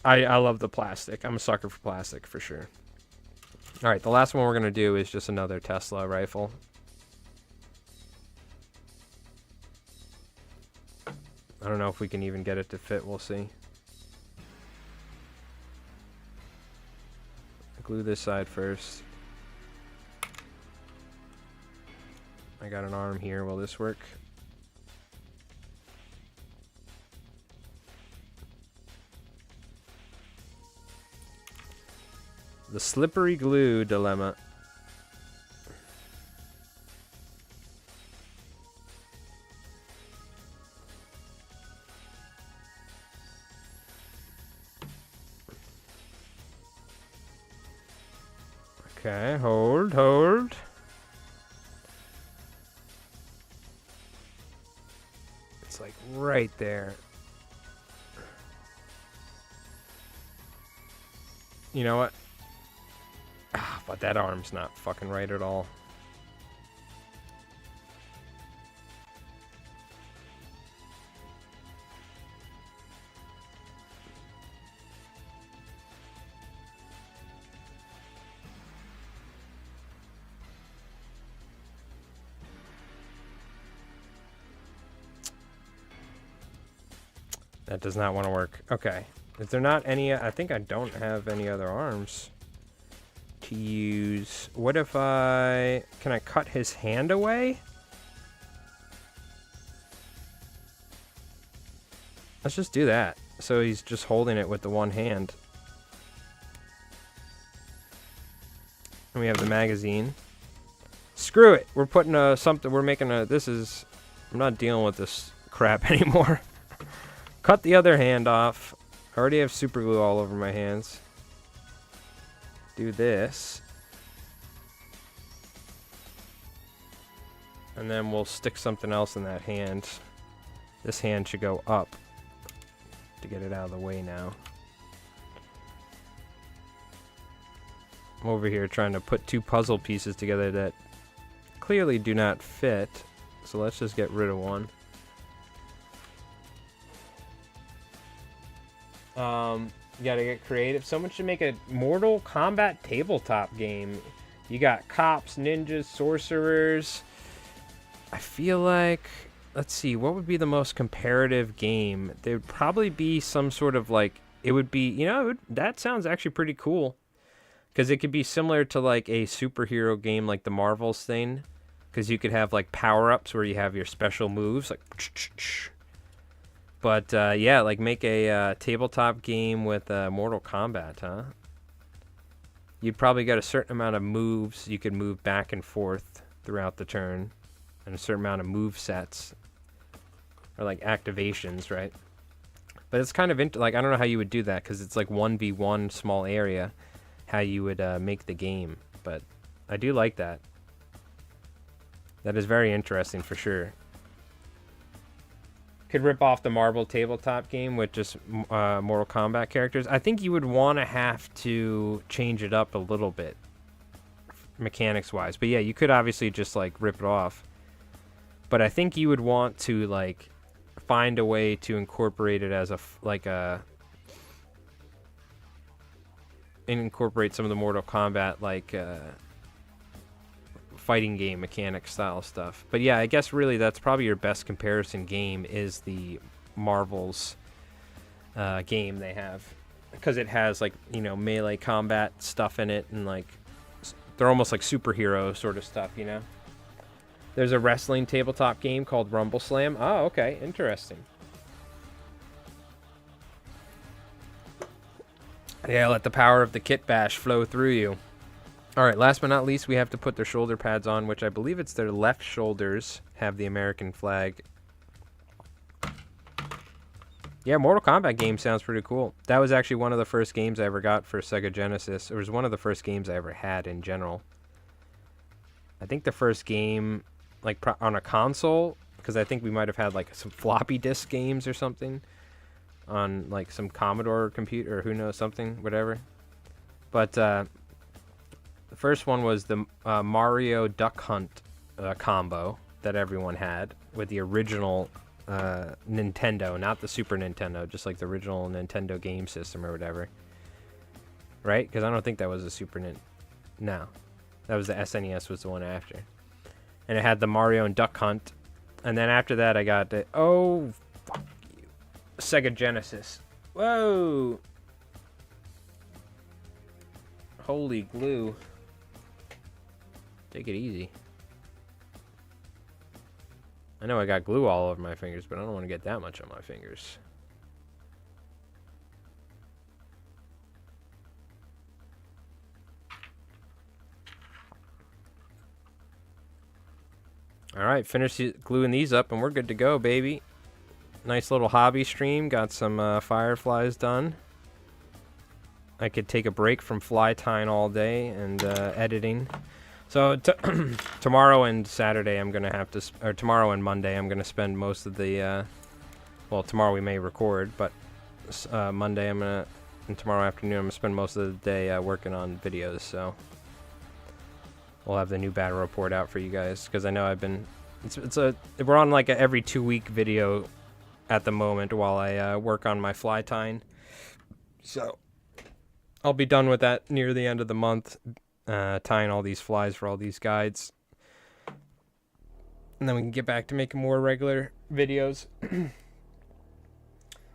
I love the plastic. I'm a sucker for plastic for sure. All right, the last one we're gonna do is just another Tesla rifle. I don't know if we can even get it to fit. We'll see. Glue this side first. I got an arm here. Will this work? The slippery glue dilemma. Okay, hold. It's like right there. You know what? But that arm's not fucking right at all. That does not want to work. Okay. Is there not any... I think I don't have any other arms to use. What if I... Can I cut his hand away? Let's just do that. So he's just holding it with the one hand. And we have the magazine. Screw it. We're putting something... We're making a... This is... I'm not dealing with this crap anymore. Cut the other hand off. I already have super glue all over my hands. Do this. And then we'll stick something else in that hand. This hand should go up to get it out of the way now. I'm over here trying to put two puzzle pieces together that clearly do not fit. So let's just get rid of one. You gotta get creative. Someone should make a Mortal Kombat tabletop game. You got cops, ninjas, sorcerers. I feel like, let's see, what would be the most comparative game? There would probably be some sort of like, it would be, you know, that sounds actually pretty cool. Because it could be similar to like a superhero game like the Marvels thing. Because you could have like power-ups where you have your special moves, like... But, yeah, like, make a tabletop game with Mortal Kombat, huh? You'd probably get a certain amount of moves you could move back and forth throughout the turn. And a certain amount of move sets. Or, like, activations, right? But it's kind of, like, I don't know how you would do that, because it's, like, 1v1 small area. How you would make the game. But I do like that. That is very interesting, for sure. Could rip off the Marvel tabletop game with just Mortal Kombat characters. I think you would want to have to change it up a little bit, mechanics-wise. But yeah, you could obviously just like rip it off. But I think you would want to like find a way to incorporate it as incorporate some of the Mortal Kombat like fighting game mechanic style stuff. But yeah, I guess really that's probably your best comparison game is the Marvel's game they have, because it has like, you know, melee combat stuff in it, and like they're almost like superhero sort of stuff, you know. There's a wrestling tabletop game called Rumble Slam. Oh, okay, interesting. Yeah, let the power of the kit bash flow through you. All right, last but not least, we have to put their shoulder pads on, which I believe it's their left shoulders have the American flag. Yeah, Mortal Kombat game sounds pretty cool. That was actually one of the first games I ever got for Sega Genesis. It was one of the first games I ever had in general. I think the first game, like on a console, because I think we might have had like some floppy disk games or something on like some Commodore computer, or who knows, something, whatever. But the first one was the Mario Duck Hunt combo that everyone had with the original Nintendo, not the Super Nintendo, just like the original Nintendo game system or whatever. Right? Because I don't think that was a Super Nintendo. No. That was the SNES was the one after. And it had the Mario and Duck Hunt. And then after that I got the... Oh, fuck you. Sega Genesis. Whoa! Holy glue. Take it easy. I know I got glue all over my fingers, but I don't want to get that much on my fingers. Alright, finish gluing these up and we're good to go, baby. Nice little hobby stream. Got some Fireflies done. I could take a break from fly tying all day and editing. So tomorrow and Saturday I'm going to have to... Or tomorrow and Monday I'm going to spend most of the... well, tomorrow we may record, but Monday I'm going to... And tomorrow afternoon I'm going to spend most of the day working on videos, so... We'll have the new battle report out for you guys, because I know I've been... We're on like a every 2-week video at the moment while I work on my fly tying. So I'll be done with that near the end of the month, tying all these flies for all these guides. And then we can get back to making more regular videos.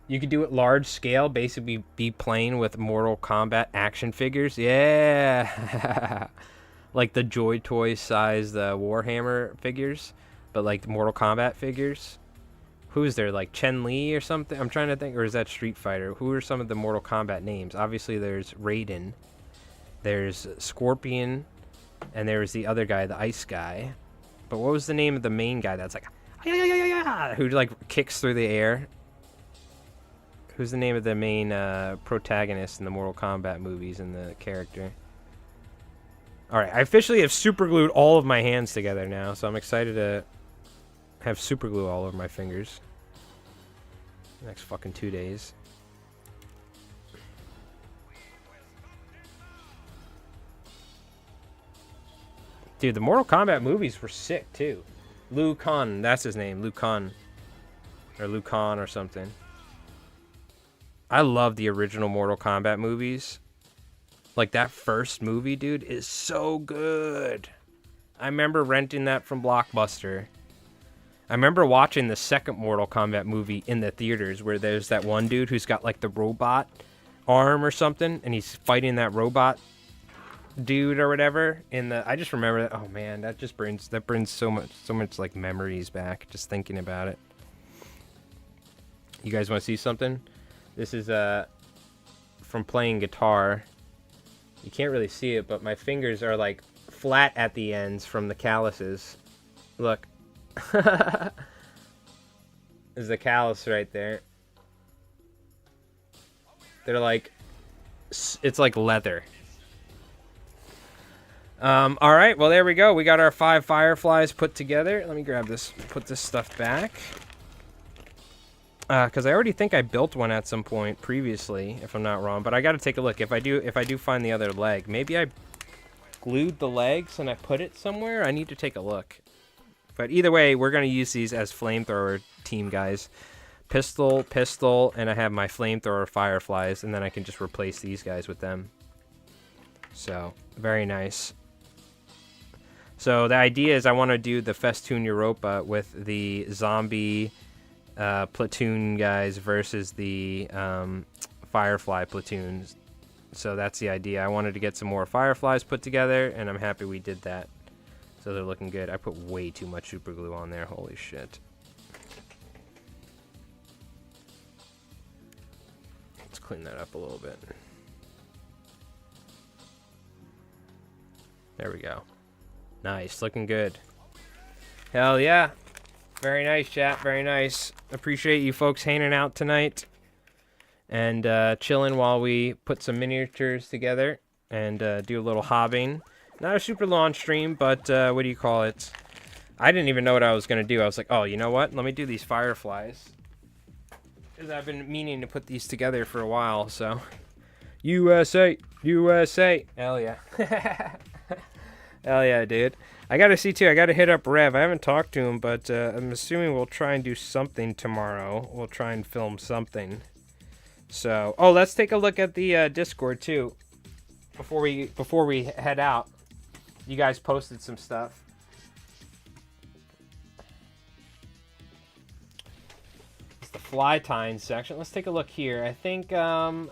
You could do it large scale, basically be playing with Mortal Kombat action figures. Yeah! Like the Joy Toy sized Warhammer figures, but like the Mortal Kombat figures. Who is there? Like Chun-Li or something? I'm trying to think. Or is that Street Fighter? Who are some of the Mortal Kombat names? Obviously, there's Raiden. There's Scorpion. And there's the other guy, the Ice guy. But what was the name of the main guy that's like... Who like kicks through the air? Who's the name of the main protagonist in the Mortal Kombat movies and the character? Alright, I officially have super glued all of my hands together now, so I'm excited to have super glue all over my fingers. Next fucking 2 days. Dude, the Mortal Kombat movies were sick, too. Liu Kang, that's his name, Liu Kang. Or Liu Kang or something. I love the original Mortal Kombat movies. Like, that first movie, dude, is so good. I remember renting that from Blockbuster. I remember watching the second Mortal Kombat movie in the theaters, where there's that one dude who's got, like, the robot arm or something, and he's fighting that robot dude or whatever. I just remember that. Oh, man, that brings so much, like, memories back, just thinking about it. You guys want to see something? This is, from playing guitar. You can't really see it, but my fingers are like flat at the ends from the calluses. Look. There's the callus right there. They're like... It's like leather. Alright, well there we go. We got our 5 Fireflies put together. Let me grab this, put this stuff back. Because I already think I built one at some point previously, if I'm not wrong. But I got to take a look. If I do find the other leg, maybe I glued the legs and I put it somewhere. I need to take a look. But either way, we're going to use these as flamethrower team guys. Pistol, and I have my flamethrower Fireflies, and then I can just replace these guys with them. So, very nice. So the idea is I want to do the Festoon Europa with the zombie platoon guys versus the Firefly platoons. So that's the idea. I wanted to get some more Fireflies put together, and I'm happy we did that. So they're looking good. I put way too much super glue on there. Holy shit. Let's clean that up a little bit. There we go. Nice. Looking good. Hell yeah. Very nice, chat. Very nice. Appreciate you folks hanging out tonight and chilling while we put some miniatures together and do a little hobbing. Not a super long stream, but what do you call it? I didn't even know what I was going to do. I was like, oh, you know what? Let me do these Fireflies. Because I've been meaning to put these together for a while, so. USA! USA! Hell yeah. Hell yeah, dude. I gotta see, too. I gotta hit up Rev. I haven't talked to him, but I'm assuming we'll try and do something tomorrow. We'll try and film something. So, oh, let's take a look at the Discord, too. Before we head out. You guys posted some stuff. It's the fly tying section. Let's take a look here. I think, yeah,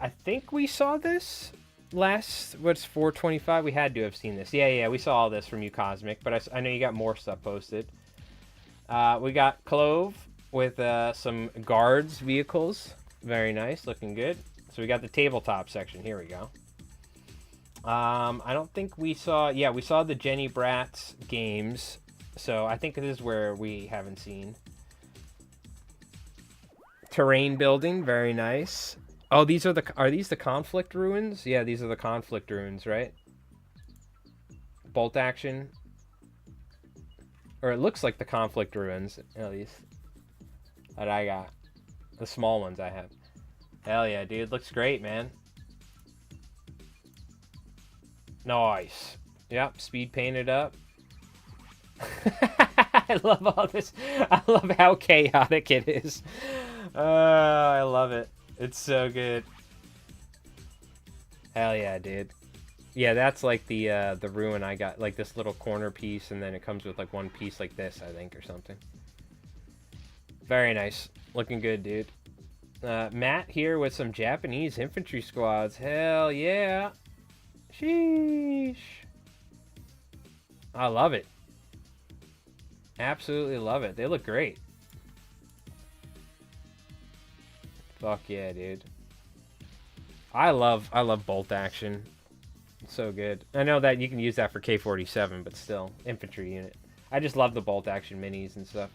I think we saw this last, what's 425? We had to have seen this. Yeah, we saw all this from you, Cosmic, but I know you got more stuff posted. We got Clove with some guards vehicles. Very nice, looking good. So we got the tabletop section. Here we go. I don't think we saw... Yeah, we saw the Jenny Bratz games. So I think this is where we haven't seen. Terrain building, very nice. Oh, these are these the Konflikt ruins? Yeah, these are the Konflikt ruins, right? Bolt action. Or it looks like the Konflikt ruins, at least. That I got. The small ones I have. Hell yeah, dude. Looks great, man. Nice. Yep, speed painted up. I love all this. I love how chaotic it is. I love it. It's so good. Hell yeah, dude. Yeah, that's like the ruin I got. Like this little corner piece, and then it comes with like one piece like this, I think, or something. Very nice. Looking good, dude. Matt here with some Japanese infantry squads. Hell yeah. Sheesh. I love it. Absolutely love it. They look great. Fuck yeah, dude. I love bolt action. It's so good. I know that you can use that for K-47, but still, infantry unit. I just love the bolt action minis and stuff.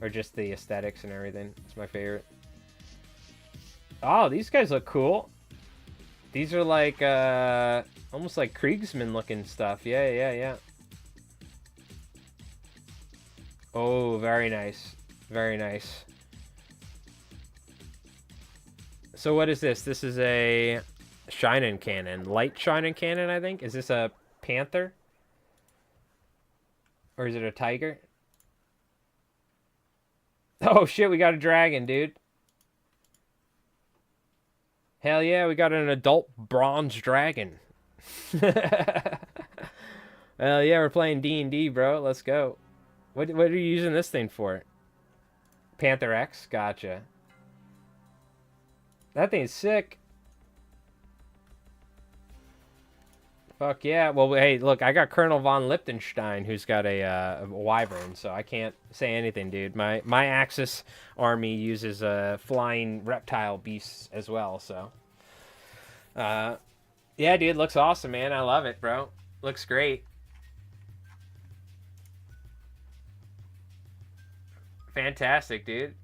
Or just the aesthetics and everything. It's my favorite. Oh, these guys look cool. These are like, almost like Kriegsman looking stuff. Yeah. Oh, very nice. Very nice. So what is this? This is a Shinin cannon. Light Shinin cannon, I think. Is this a Panther? Or is it a Tiger? Oh shit, we got a dragon, dude. Hell yeah, we got an adult bronze dragon. Hell yeah, we're playing D&D, bro. Let's go. What are you using this thing for? Panther X? Gotcha. That thing's sick. Fuck yeah. Well, hey, look, I got Colonel von Liechtenstein, who's got a wyvern, so I can't say anything, dude. My Axis army uses flying reptile beasts as well, so. Yeah, dude, looks awesome, man. I love it, bro. Looks great. Fantastic, dude.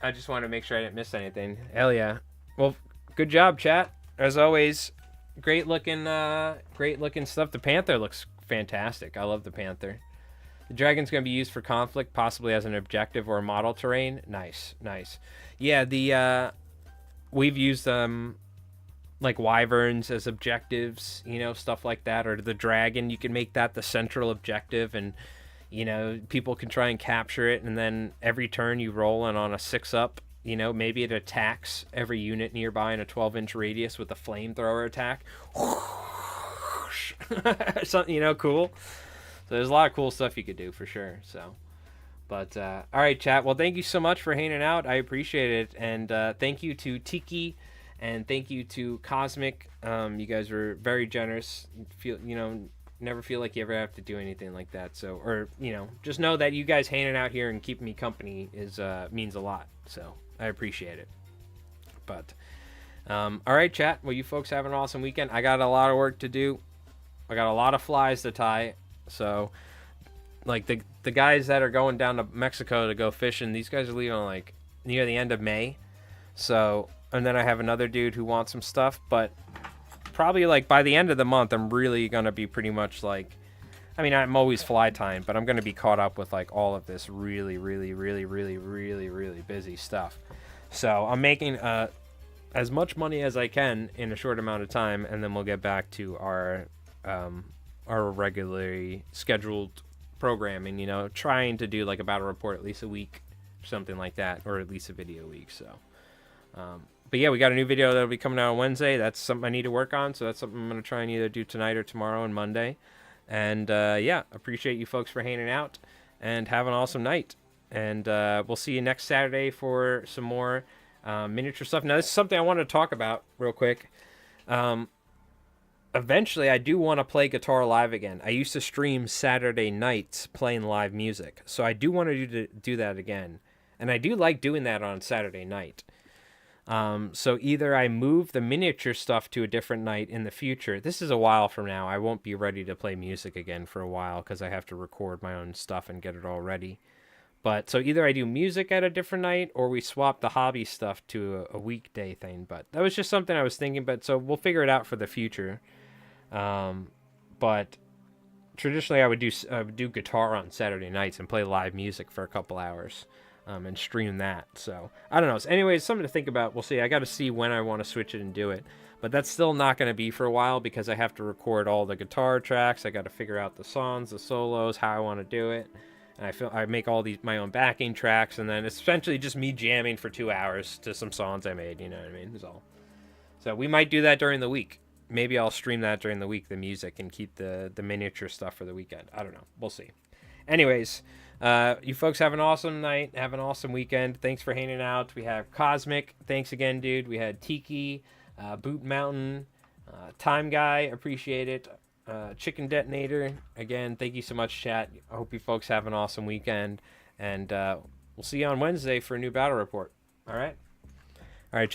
I just wanted to make sure I didn't miss anything. Hell yeah. Well, good job, chat. As always, great looking stuff. The Panther looks fantastic. I love the Panther. The dragon's going to be used for conflict, possibly as an objective or model terrain. Nice. Yeah, we've used like wyverns as objectives, stuff like that, or the dragon. You can make that the central objective, and people can try and capture it, and then every turn you roll, and on a 6-up, You know, maybe it attacks every unit nearby in a 12-inch radius with a flamethrower attack. Something, you know, cool. So there's a lot of cool stuff you could do for sure. So, but all right, chat. Well, thank you so much for hanging out. I appreciate it, and thank you to Tiki, and thank you to Cosmic. You guys were very generous. Never feel like you ever have to do anything like that. So, or just know that you guys hanging out here and keeping me company means a lot. So I appreciate it. But all right, chat. Well, you folks have an awesome weekend. I got a lot of work to do. I got a lot of flies to tie. So, like the guys that are going down to Mexico to go fishing, these guys are leaving like near the end of May. So, and then I have another dude who wants some stuff, but probably like by the end of the month, I'm really gonna be pretty much like, I mean, I'm always fly time, but I'm gonna be caught up with like all of this really, really, really, really, really, really busy stuff. So I'm making as much money as I can in a short amount of time, and then we'll get back to our regularly scheduled programming. Trying to do like a battle report at least a week, or something like that, or at least a video a week. So. But yeah, we got a new video that'll be coming out on Wednesday. That's something I need to work on, so that's something I'm going to try and either do tonight or tomorrow and Monday. And yeah, appreciate you folks for hanging out, and have an awesome night. And we'll see you next Saturday for some more miniature stuff. Now, this is something I wanted to talk about real quick. Eventually, I do want to play guitar live again. I used to stream Saturday nights playing live music, so I do want to do that again. And I do like doing that on Saturday night. So either I move the miniature stuff to a different night in the future. This is a while from now. I won't be ready to play music again for a while because I have to record my own stuff and get it all ready. But so either I do music at a different night, or we swap the hobby stuff to a weekday thing. But that was just something I was thinking. But so we'll figure it out for the future. But traditionally I would do guitar on Saturday nights and play live music for a couple hours. And stream that. So I don't know. So anyways, something to think about. We'll see. I got to see when I want to switch it and do it, but that's still not going to be for a while because I have to record all the guitar tracks. I got to figure out the songs, the solos, how I want to do it, and I make all these my own backing tracks, and then it's essentially just me jamming for 2 hours to some songs I made. You know what I mean? So we might do that during the week. Maybe I'll stream that during the week, the music, and keep the miniature stuff for the weekend. I don't know. We'll see. Anyways. You folks have an awesome night. Have an awesome weekend. Thanks for hanging out. We have Cosmic. Thanks again, dude. We had Tiki, Boot Mountain, Time Guy. Appreciate it. Chicken Detonator. Again, thank you so much, chat. I hope you folks have an awesome weekend. And we'll see you on Wednesday for a new battle report. All right? All right, chat.